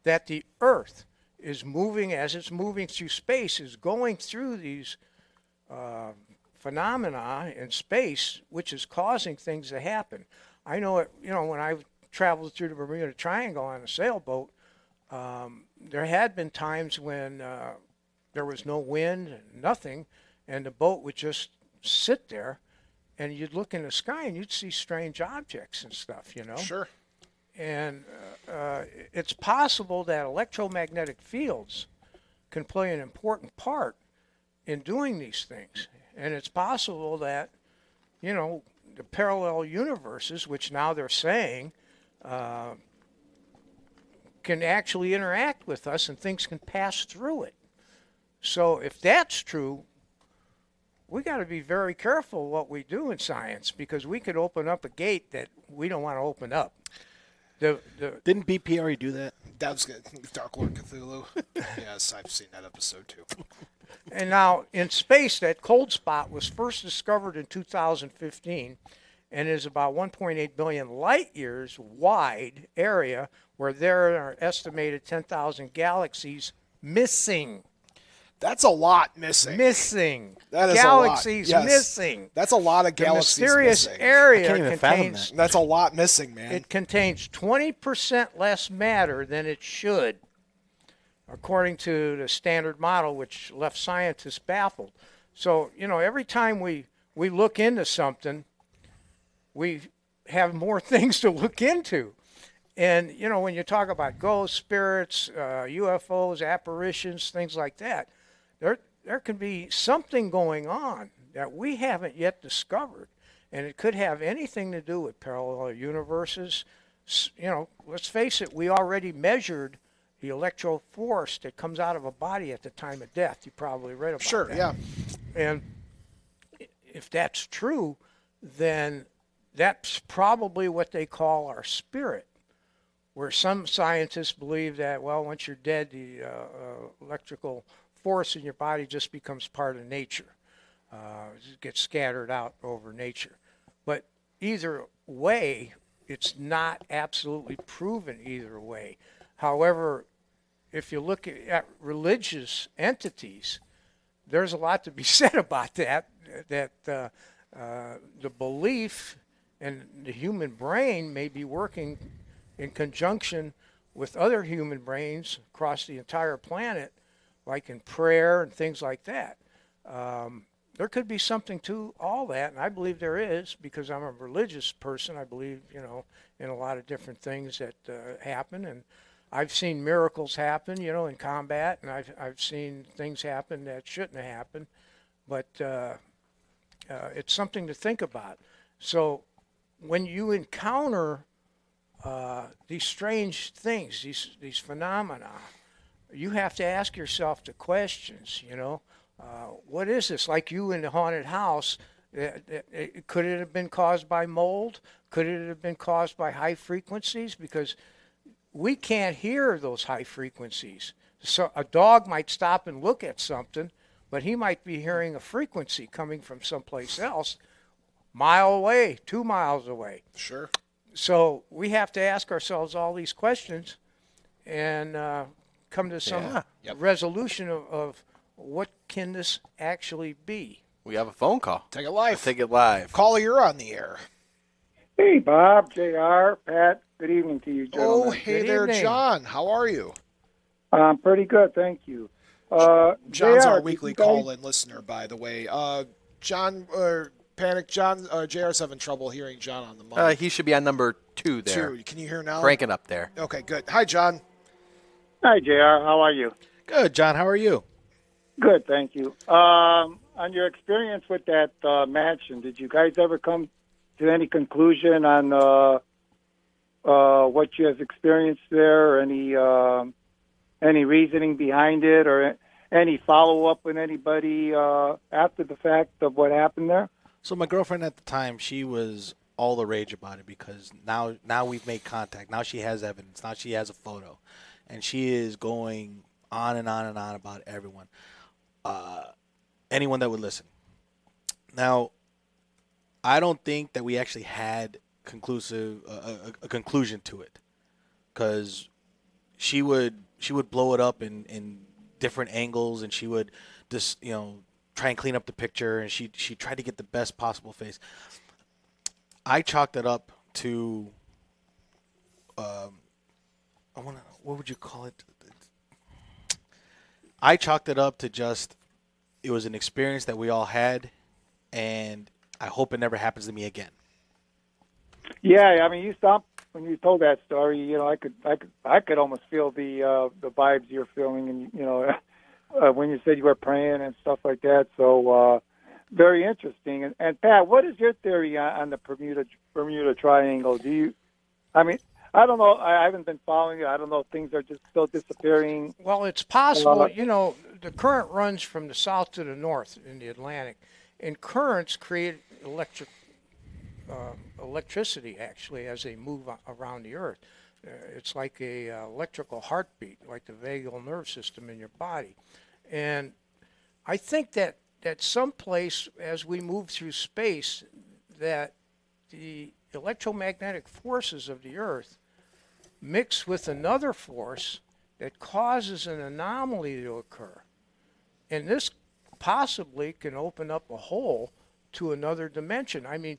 that the Earth is moving, as it's moving through space, is going through these phenomena in space, which is causing things to happen. I know it, when I traveled through the Bermuda Triangle on a sailboat, there had been times when there was no wind and nothing, and the boat would just sit there, and you'd look in the sky and you'd see strange objects and stuff, Sure. And it's possible that electromagnetic fields can play an important part in doing these things. And it's possible that, the parallel universes, which now they're saying, can actually interact with us and things can pass through it. So if that's true, we got to be very careful what we do in science, because we could open up a gate that we don't want to open up. Didn't BP already do that? That was good. Dark Lord Cthulhu. Yes, I've seen that episode too. And now in space, that cold spot was first discovered in 2015 and is about 1.8 billion light years wide area where there are estimated 10,000 galaxies missing. That's a lot missing. That is galaxies a lot. Yes. missing. That's a lot of galaxies the mysterious missing. area I can't even fathom contains that. That's a lot missing, man. it contains 20% less matter than it should, according to the standard model, which left scientists baffled. So, every time we look into something, we have more things to look into. And, when you talk about ghosts, spirits, UFOs, apparitions, things like that, there can be something going on that we haven't yet discovered. And it could have anything to do with parallel universes. Let's face it, we already measured the electro force that comes out of a body at the time of death. You probably read about that. Sure, yeah. And if that's true, then that's probably what they call our spirit, where some scientists believe that, once you're dead, the electrical force in your body just becomes part of nature. It gets scattered out over nature. But either way, it's not absolutely proven either way. However, if you look at religious entities, there's a lot to be said about that the belief in the human brain may be working in conjunction with other human brains across the entire planet, like in prayer and things like that. There could be something to all that, and I believe there is, because I'm a religious person. I believe, in a lot of different things that happen, and I've seen miracles happen, in combat, and I've seen things happen that shouldn't have happened, but it's something to think about. So when you encounter these strange things, these phenomena, you have to ask yourself the questions, what is this? Like you in the haunted house, could it have been caused by mold? Could it have been caused by high frequencies? Because we can't hear those high frequencies. So a dog might stop and look at something, but he might be hearing a frequency coming from someplace else, mile away, 2 miles away. Sure. So we have to ask ourselves all these questions and come to some resolution of what can this actually be. We have a phone call. Take it live. Let's take it live. Caller, you're on the air. Hey, Bob, JR, Pat, good evening to you, gentlemen. Oh, hey Good there, evening. John. How are you? Pretty good, thank you. John's JR, our weekly did you guys- call-in listener, by the way. John, Panic, John, JR's having trouble hearing John on the mic. He should be on number 2 there. 2. Can you hear now? Cranking up there. Okay, good. Hi, John. Hi, JR, how are you? Good, John. How are you? Good, thank you. On your experience with that mansion, did you guys ever come to any conclusion on what you have experienced there, or any reasoning behind it, or any follow-up with anybody after the fact of what happened there? So my girlfriend at the time, she was all the rage about it, because now we've made contact. Now she has evidence. Now she has a photo. And she is going on and on and on about everyone. Anyone that would listen. Now, I don't think that we actually had a conclusion to it, because she would blow it up in different angles, and she would just try and clean up the picture, and she tried to get the best possible face. I chalked it up to what would you call it? I chalked it up to just it was an experience that we all had, and I hope it never happens to me again. Yeah, I mean, you stopped when you told that story. I could almost feel the vibes you're feeling, and when you said you were praying and stuff like that. So very interesting. And Pat, what is your theory on the Bermuda Triangle? I don't know. I haven't been following it. I don't know if things are just still disappearing. Well, it's possible. The current runs from the south to the north in the Atlantic, and currents create electricity actually as they move around the Earth. It's like a electrical heartbeat, like the vagal nerve system in your body. And I think that someplace as we move through space, that the electromagnetic forces of the Earth mix with another force that causes an anomaly to occur. And this possibly can open up a hole to another dimension. I mean,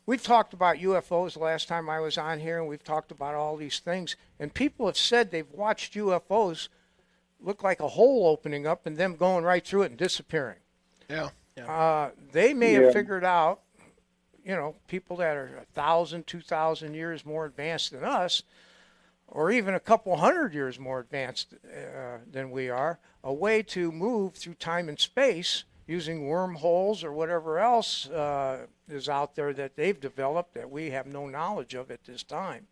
we've talked about UFOs the last time I was on here, and we've talked about all these things. And people have said they've watched UFOs look like a hole opening up and them going right through it and disappearing. Yeah. They may have figured out, people that are 1,000, 2,000 years more advanced than us, or even a couple hundred years more advanced than we are, a way to move through time and space using wormholes or whatever else is out there that they've developed that we have no knowledge of at this time.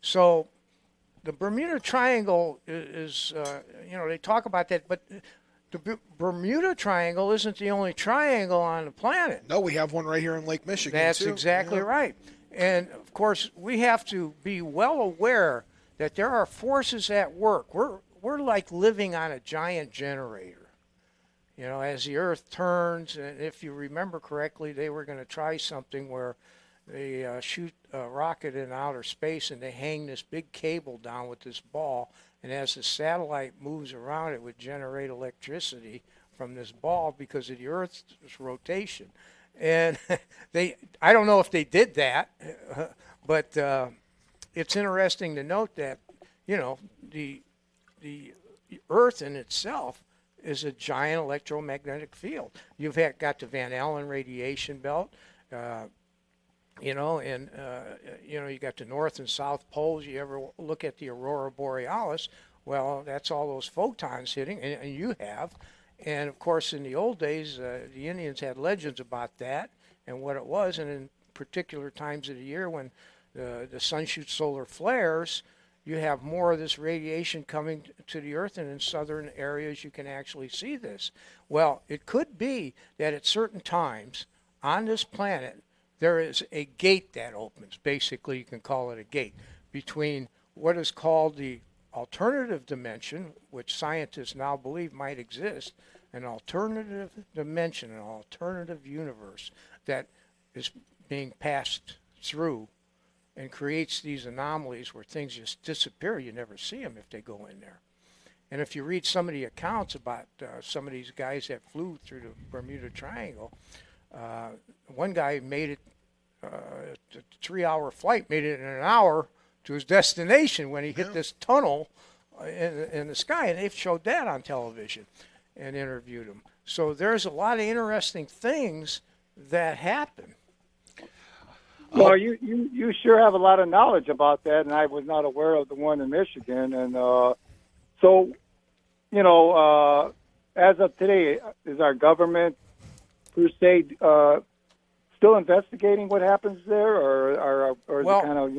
So the Bermuda Triangle is, they talk about that, but the Bermuda Triangle isn't the only triangle on the planet. No, we have one right here in Lake Michigan, That's too. exactly right. And, of course, we have to be well aware that there are forces at work. We're like living on a giant generator. As the Earth turns, and if you remember correctly, they were going to try something where they shoot a rocket in outer space and they hang this big cable down with this ball, and as the satellite moves around, it would generate electricity from this ball because of the Earth's rotation. And I don't know if they did that, but it's interesting to note that, the Earth in itself is a giant electromagnetic field. You've got the Van Allen radiation belt, you got the north and south poles. You ever look at the aurora borealis? Well, that's all those photons hitting, and you have. And, of course, in the old days, the Indians had legends about that and what it was. And in particular times of the year when the sun shoots solar flares, you have more of this radiation coming to the Earth, and in southern areas you can actually see this. Well, it could be that at certain times on this planet there is a gate that opens. Basically, you can call it a gate between what is called the alternative dimension, which scientists now believe might exist, an alternative dimension, an alternative universe that is being passed through and creates these anomalies where things just disappear. You never see them if they go in there. And if you read some of the accounts about some of these guys that flew through the Bermuda Triangle, one guy made it, a 3-hour flight, made it in an hour to his destination when he hit this tunnel in the sky, and they've showed that on television and interviewed him. So there's a lot of interesting things that happen. Well, you sure have a lot of knowledge about that, and I was not aware of the one in Michigan. And so, as of today, is our government, per se, still investigating what happens there, or is it kind of,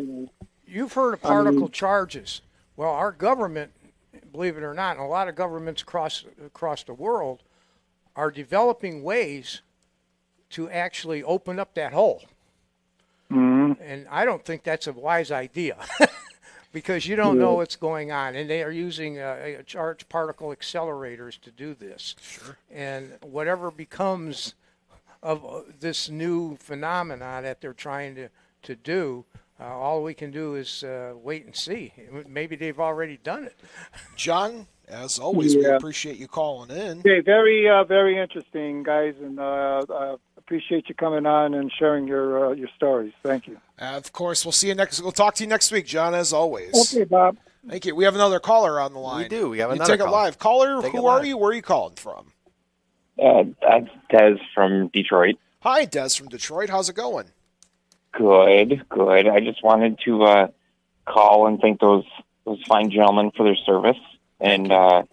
You've heard of particle charges. Well, our government, believe it or not, and a lot of governments across the world are developing ways to actually open up that hole. Mm-hmm. And I don't think that's a wise idea because you don't know what's going on. And they are using charged particle accelerators to do this. Sure. And whatever becomes of this new phenomenon that they're trying to do, all we can do is wait and see. Maybe they've already done it. John, as always, we appreciate you calling in. Okay, very, very interesting, guys, and appreciate you coming on and sharing your stories. Thank you. Of course, we'll talk to you next week, John, as always. Okay, Bob. Thank you. We have another caller on the line. We do. We have you another take caller. it live. Caller, Take it who are live. you? Where are you calling from? That's Des from Detroit. Hi, Des from Detroit. How's it going? Good. I just wanted to call and thank those fine gentlemen for their service. And I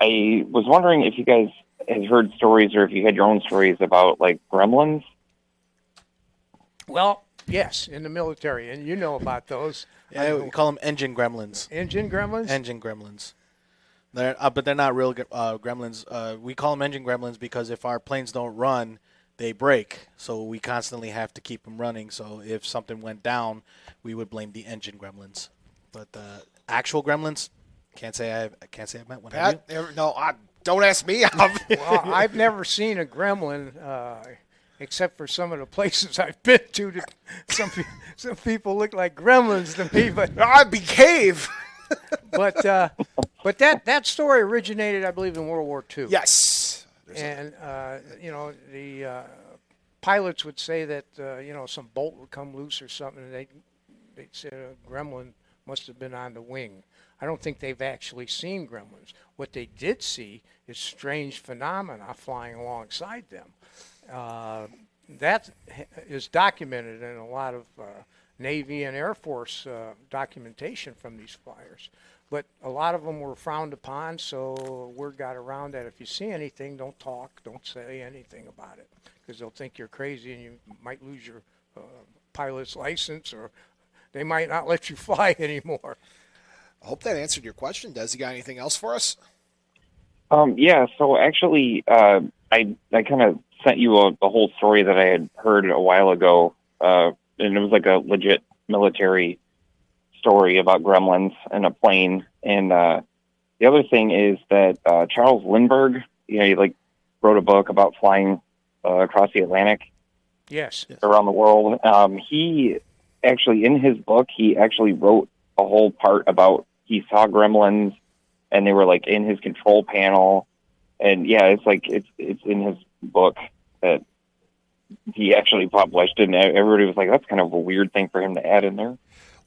was wondering if you guys had heard stories or if you had your own stories about, like, gremlins. Well, yes, in the military, and you know about those. Yeah, we call them engine gremlins. Engine gremlins? Engine gremlins. But they're not real gremlins. We call them engine gremlins because if our planes don't run, they break. So we constantly have to keep them running. So if something went down, we would blame the engine gremlins. But actual gremlins, can't say I've met one. Pat? No, don't ask me. Well, I've never seen a gremlin, except for some of the places I've been to. Some people look like gremlins to me, but I'd behave. but that story originated, I believe, in World War II. Yes. And the pilots would say that some bolt would come loose or something, and they'd say a gremlin must have been on the wing. I don't think they've actually seen gremlins. What they did see is strange phenomena flying alongside them. That is documented in a lot of Navy and Air Force documentation from these flyers. But a lot of them were frowned upon, so word got around that if you see anything, don't talk, don't say anything about it, because they'll think you're crazy and you might lose your pilot's license, or they might not let you fly anymore. I hope that answered your question. Des, you got anything else for us? Yeah, so actually, I kind of sent you a whole story that I had heard a while ago, and it was like a legit military story about gremlins and a plane. And the other thing is that Charles Lindbergh, he wrote a book about flying across the Atlantic. Yes. Around the world. He actually, in his book, he actually wrote a whole part about he saw gremlins and they were like in his control panel. And yeah, it's in his book that he actually published, and everybody was like, that's kind of a weird thing for him to add in there.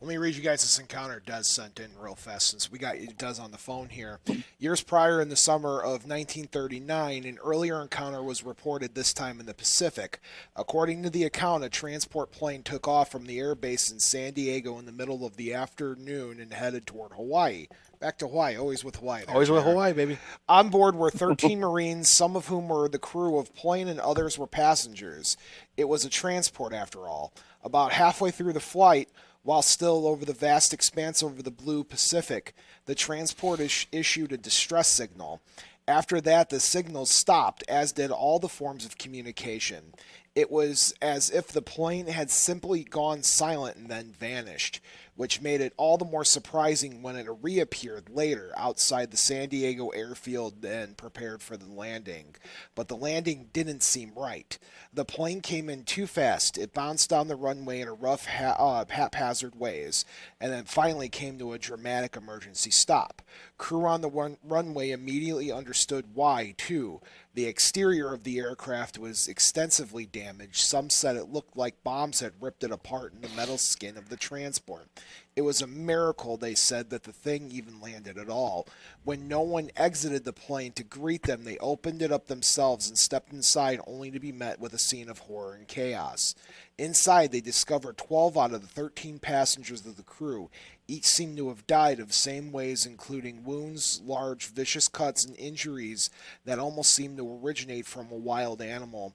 Let me read you guys this encounter Des sent in real fast, since we got Des on the phone here. Years prior, in the summer of 1939, an earlier encounter was reported, this time in the Pacific. According to the account, a transport plane took off from the air base in San Diego in the middle of the afternoon and headed toward Hawaii. Back to Hawaii, always with Hawaii. Always with Hawaii, baby. On board were 13 Marines, some of whom were the crew of plane and others were passengers. It was a transport, after all. About halfway through the flight, while still over the vast expanse over the blue Pacific, the transport issued a distress signal. After that, the signal stopped, as did all the forms of communication. It was as if the plane had simply gone silent and then vanished, which made it all the more surprising when it reappeared later outside the San Diego airfield and prepared for the landing. But the landing didn't seem right. The plane came in too fast. It bounced down the runway in a rough, haphazard ways, and then finally came to a dramatic emergency stop. Crew on the runway immediately understood why, too. The exterior of the aircraft was extensively damaged. Some said it looked like bombs had ripped it apart in the metal skin of the transport. It was a miracle, they said, that the thing even landed at all. When no one exited the plane to greet them, they opened it up themselves and stepped inside, only to be met with a scene of horror and chaos. Inside, they discovered 12 out of the 13 passengers of the crew. Each seemed to have died of same ways, including wounds, large, vicious cuts, and injuries that almost seemed to originate from a wild animal.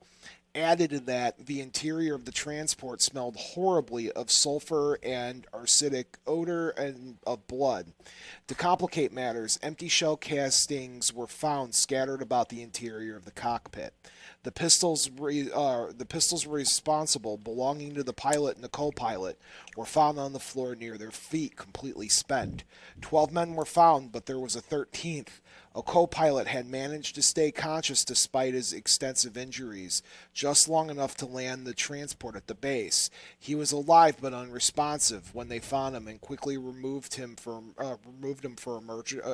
Added to that, the interior of the transport smelled horribly of sulfur and acidic odor and of blood. To complicate matters, empty shell castings were found scattered about the interior of the cockpit. The pistols responsible, belonging to the pilot and the co-pilot, were found on the floor near their feet, completely spent. 12 men were found, but there was a 13th, A co-pilot had managed to stay conscious despite his extensive injuries, just long enough to land the transport at the base. He was alive but unresponsive when they found him and quickly removed him for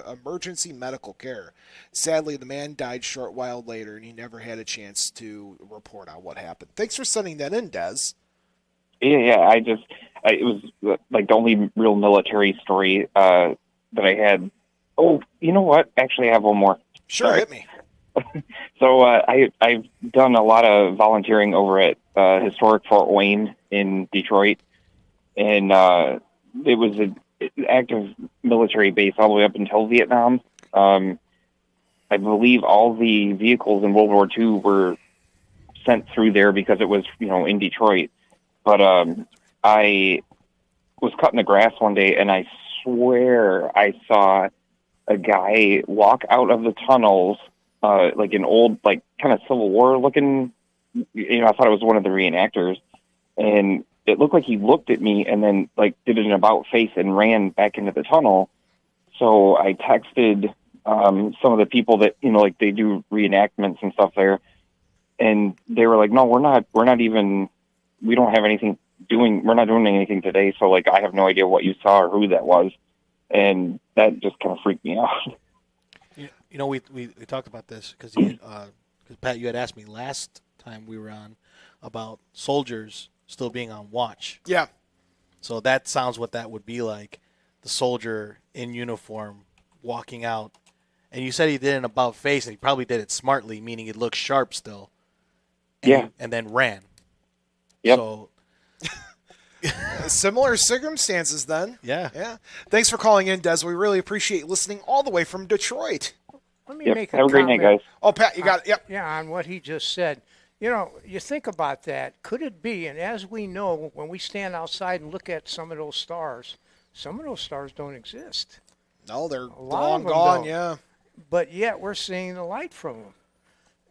emergency medical care. Sadly, the man died short while later, and he never had a chance to report on what happened. Thanks for sending that in, Des. Yeah. It was like the only real military story that I had. Oh, you know what? Actually, I have one more. Sure, Sorry. hit me. So I've done a lot of volunteering over at historic Fort Wayne in Detroit, and it was an active military base all the way up until Vietnam. I believe all the vehicles in World War II were sent through there because it was, in Detroit. But I was cutting the grass one day, and I swear I saw a guy walk out of the tunnels, like an old, like kind of Civil War looking. I thought it was one of the reenactors, and it looked like he looked at me and then like did an about face and ran back into the tunnel. So I texted some of the people that like they do reenactments and stuff there, and they were like, "No, we're not even. We don't have anything doing. We're not doing anything today. So like, I have no idea what you saw or who that was." And that just kind of freaked me out. We talked about this because Pat, you had asked me last time we were on about soldiers still being on watch. Yeah. So that sounds what that would be like, the soldier in uniform walking out. And you said he did an about face, and he probably did it smartly, meaning it looked sharp still. And then ran. Yep. So similar circumstances then. Yeah. Thanks for calling in, Des. We really appreciate listening all the way from Detroit. Let me make a Have a great comment. night, guys. Oh, Pat, you got it. Yep. Yeah, on what he just said. You think about that. Could it be, and as we know, when we stand outside and look at some of those stars don't exist. No, they're lot long of them gone, don't. yeah. But yet we're seeing the light from them.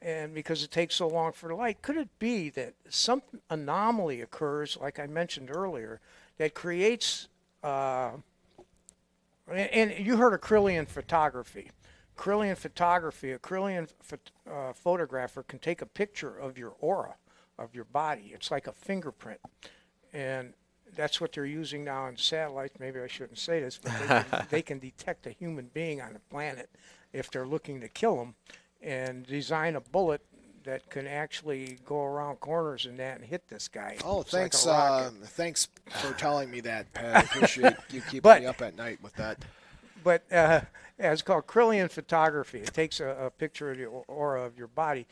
And because it takes so long for the light, could it be that some anomaly occurs, like I mentioned earlier, that creates, and you heard of Kirlian photography. A Kirlian photographer can take a picture of your aura, of your body. It's like a fingerprint. And that's what they're using now on satellites. Maybe I shouldn't say this, but they can detect a human being on the planet if they're looking to kill them, and design a bullet that can actually go around corners and hit this guy. Oh, It's thanks. like a rocket. Thanks for telling me that, Pat. I appreciate you keeping me up at night with that. But it's called Kirlian photography. It takes a picture of the aura of your body.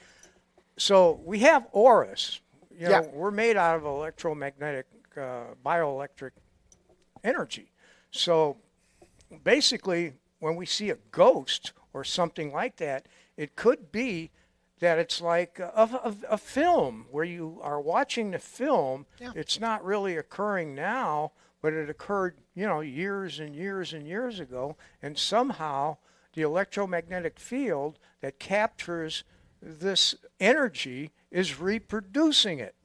So we have auras. We're made out of electromagnetic, bioelectric energy. So basically, when we see a ghost or something like that, it could be that it's like a film where you are watching the film. Yeah. It's not really occurring now, but it occurred, years and years and years ago. And somehow the electromagnetic field that captures this energy is reproducing it.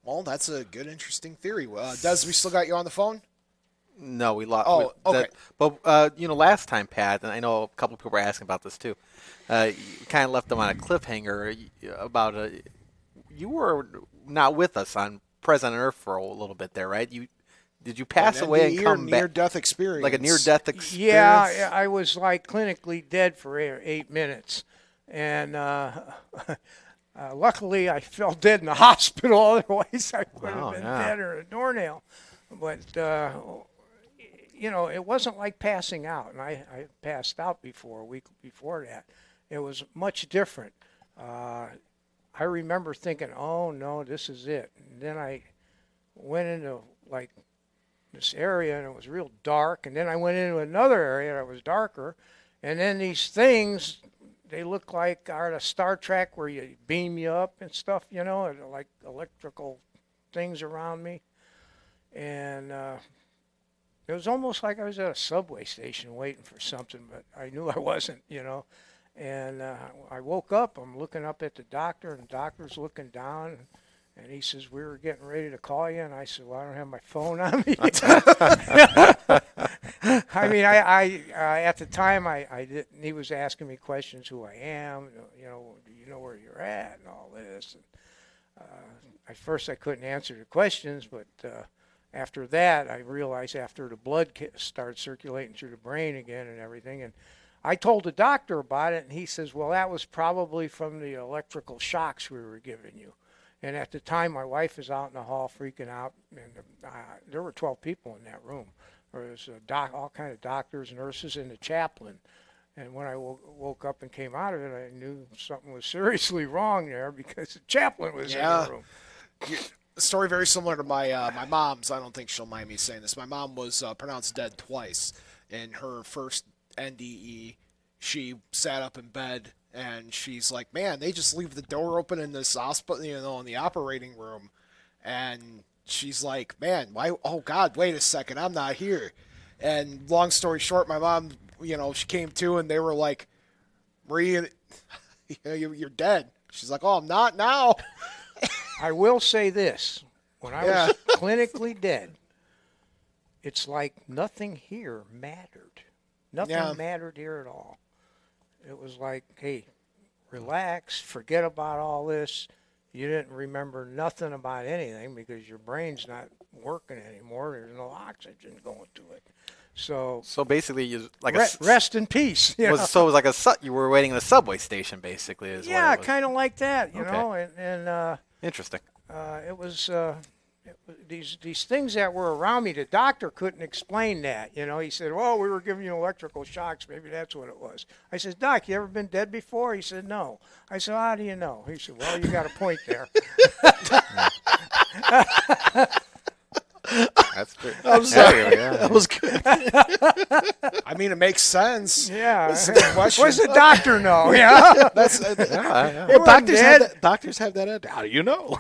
Well, that's a good, interesting theory. Des, we still got you on the phone? No, we lost. Oh, okay. But last time, Pat, and I know a couple of people were asking about this too. You kind of left them on a cliffhanger about you were not with us on Present Earth for a little bit there, right? Did you pass away and come back? Near-death experience. Like a near-death experience? Yeah, I was like clinically dead for 8 minutes, and luckily I fell dead in the hospital. Otherwise, I would have been dead or a doornail. But it wasn't like passing out, and I passed out before, a week before that. It was much different. I remember thinking, oh, no, this is it. And then I went into, like, this area, and it was real dark. And then I went into another area that was darker. And then these things, they look like out of Star Trek where you beam you up and stuff, like electrical things around me. And it was almost like I was at a subway station waiting for something, but I knew I wasn't, And I woke up, I'm looking up at the doctor, and the doctor's looking down, and he says, we were getting ready to call you. And I said, well, I don't have my phone on me. I mean, I at the time, I didn't. He was asking me questions, who I am, do you know where you're at, and all this. And, at first, I couldn't answer the questions, but after that, I realized after the blood started circulating through the brain again and everything, and I told the doctor about it, and he says, well, that was probably from the electrical shocks we were giving you. And at the time, my wife was out in the hall freaking out, and there were 12 people in that room. There was all kind of doctors, nurses, and the chaplain. And when I woke up and came out of it, I knew something was seriously wrong there because the chaplain was in the room. A story very similar to my mom's. I don't think she'll mind me saying this. My mom was pronounced dead twice. In her first NDE, she sat up in bed, and she's like, man, they just leave the door open in this hospital, in the operating room. And she's like, man, why? Oh, God, wait a second, I'm not here. And long story short, my mom, she came to, and they were like, Marie, you're dead. She's like, oh, I'm not now. I will say this. When I was clinically dead, it's like nothing here mattered. Nothing mattered here at all. It was like, hey, relax, forget about all this. You didn't remember nothing about anything because your brain's not working anymore. There's no oxygen going to it. So basically, you rest in peace. So it was like you were waiting in a subway station, basically. Yeah, kind of like that, you know. And interesting. It was these things that were around me. The doctor couldn't explain that. He said, "Well, we were giving you electrical shocks. Maybe that's what it was." I said, "Doc, you ever been dead before?" He said, "No." I said, "How do you know?" He said, "Well, you got a point there." That's good. I'm sorry. That was good. I mean, it makes sense. Yeah. That's a good question. What does the doctor know? Yeah. That's Doctors have that. How do you know?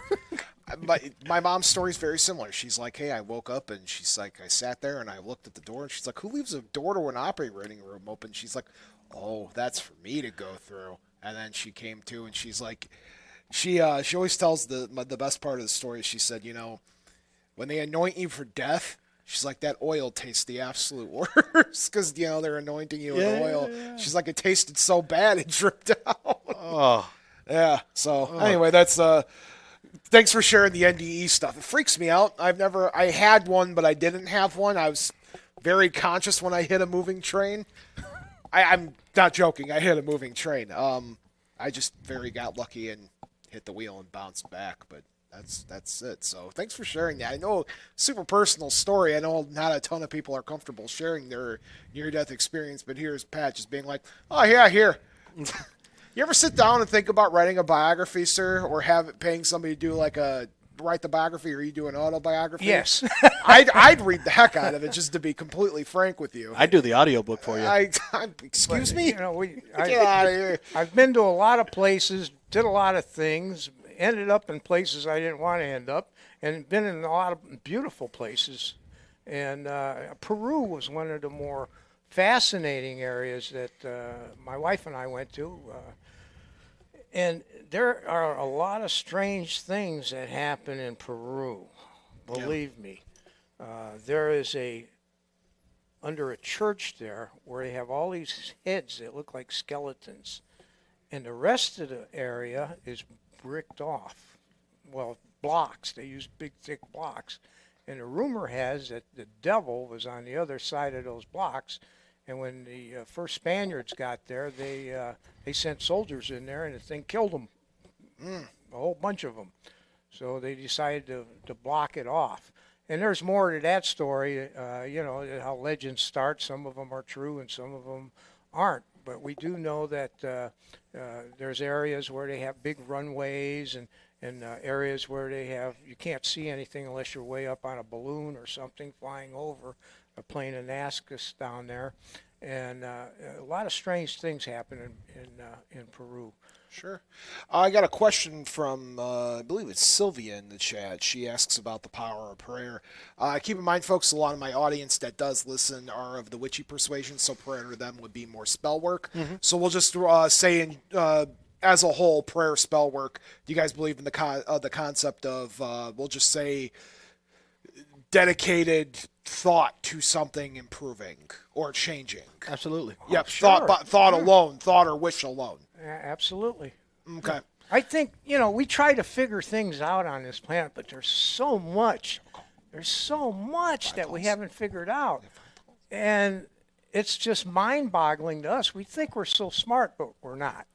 My mom's story is very similar. She's like, hey, I woke up, and she's like, I sat there, and I looked at the door, and she's like, who leaves a door to an operating room open? She's like, oh, that's for me to go through. And then she came to, and she's like, she always tells the best part of the story. She said, when they anoint you for death, she's like, that oil tastes the absolute worst because, they're anointing you with oil. Yeah. She's like, it tasted so bad it dripped out. Oh. Yeah. So anyway, that's thanks for sharing the NDE stuff. It freaks me out. I had one, but I didn't have one. I was very conscious when I hit a moving train. I'm not joking. I hit a moving train. I just got lucky and hit the wheel and bounced back, but that's it. So thanks for sharing that. I know, super personal story. I know not a ton of people are comfortable sharing their near-death experience, but here's Pat just being like, oh, yeah, here. You ever sit down and think about writing a biography, sir, or paying somebody to do write the biography, or you do an autobiography? Yes. I'd read the heck out of it, just to be completely frank with you. I'd do the audiobook for you. Excuse me? Get out of here. I've been to a lot of places, did a lot of things, ended up in places I didn't want to end up, and been in a lot of beautiful places. And Peru was one of the more fascinating areas that my wife and I went to. And there are a lot of strange things that happen in Peru. Believe me. There is under a church there where they have all these heads that look like skeletons. And the rest of the area is bricked off. Well, blocks. They use big, thick blocks. And the rumor has that the devil was on the other side of those blocks. And when the first Spaniards got there, they sent soldiers in there, and the thing killed them, a whole bunch of them. So they decided to block it off. And there's more to that story, how legends start. Some of them are true, and some of them aren't. But we do know that there's areas where they have big runways and areas where you can't see anything unless you're way up on a balloon or something flying over. A plane of Nazcas down there, and a lot of strange things happen in Peru. Sure. I got a question from, I believe it's Sylvia in the chat. She asks about the power of prayer. Keep in mind, folks, a lot of my audience that does listen are of the witchy persuasion, so prayer to them would be more spell work. Mm-hmm. So we'll just say as a whole, prayer, spell work. Do you guys believe in the concept of, we'll just say, dedicated thought to something improving or changing. Absolutely. Yep, sure. thought alone, thought or wish alone. Absolutely. Okay. I think, we try to figure things out on this planet, but there's so much. There's so much that we haven't figured out. And it's just mind-boggling to us. We think we're so smart, but we're not.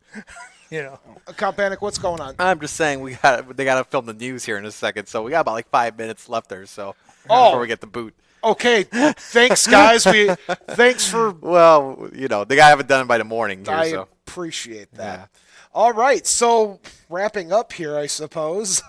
Count Panic, what's going on? I'm just saying they got to film the news here in a second, so we got about like 5 minutes left there. So before we get the boot. Okay, thanks, guys. Thanks for. Well, they gotta have it done by the morning here. I appreciate that. Yeah. All right, so wrapping up here, I suppose.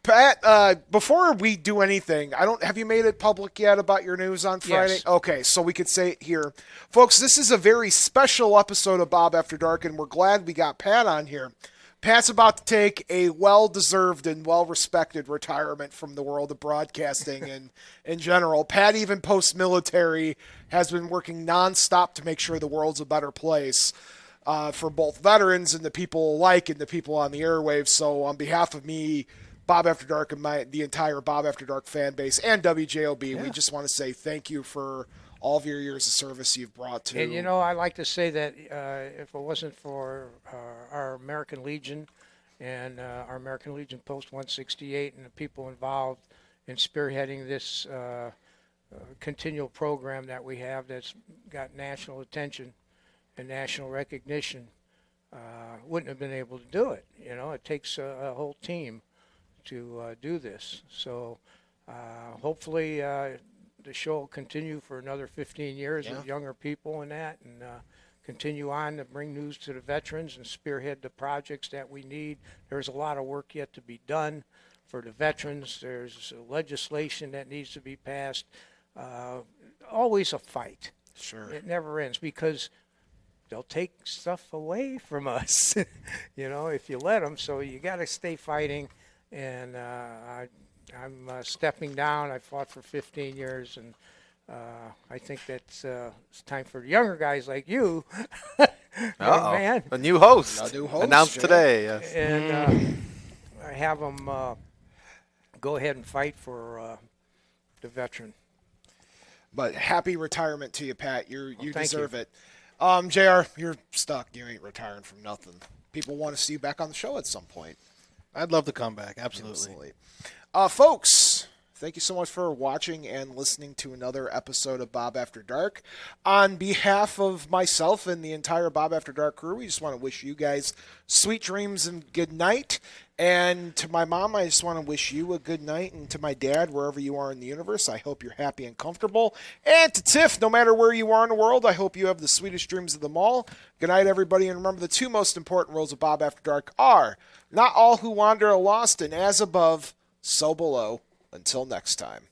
Pat, before we do anything, have you made it public yet about your news on Friday? Yes. Okay, so we could say it here. Folks, this is a very special episode of Bob After Dark, and we're glad we got Pat on here. Pat's about to take a well-deserved and well-respected retirement from the world of broadcasting and in general. Pat, even post-military, has been working nonstop to make sure the world's a better place for both veterans and the people alike and the people on the airwaves. So on behalf of me, Bob After Dark, and the entire Bob After Dark fan base and WJOB, we just want to say thank you for all of your years of service you've brought to. And I like to say that if it wasn't for our American Legion and our American Legion Post 168 and the people involved in spearheading this continual program that we have that's got national attention and national recognition, wouldn't have been able to do it. It takes a whole team to do this. So hopefully the show will continue for another 15 years with younger people and continue on to bring news to the veterans and spearhead the projects that we need. There's a lot of work yet to be done for the veterans. There's legislation that needs to be passed. Always a fight. Sure. It never ends because they'll take stuff away from us, if you let them. So you got to stay fighting. And I'm stepping down. I fought for 15 years, and I think that's it's time for younger guys like you, man. A new host, announced Jay. Today. Yes. And I have them go ahead and fight for the veteran. But happy retirement to you, Pat. You deserve you. it. JR, you're stuck. You ain't retiring from nothing. People want to see you back on the show at some point. I'd love to come back. Absolutely. Folks, thank you so much for watching and listening to another episode of Bob After Dark. On behalf of myself and the entire Bob After Dark crew, we just want to wish you guys sweet dreams and good night. And to my mom, I just want to wish you a good night. And to my dad, wherever you are in the universe, I hope you're happy and comfortable. And to Tiff, no matter where you are in the world, I hope you have the sweetest dreams of them all. Good night, everybody. And remember, the two most important rules of Bob After Dark are: not all who wander are lost, and as above, so below. Until next time.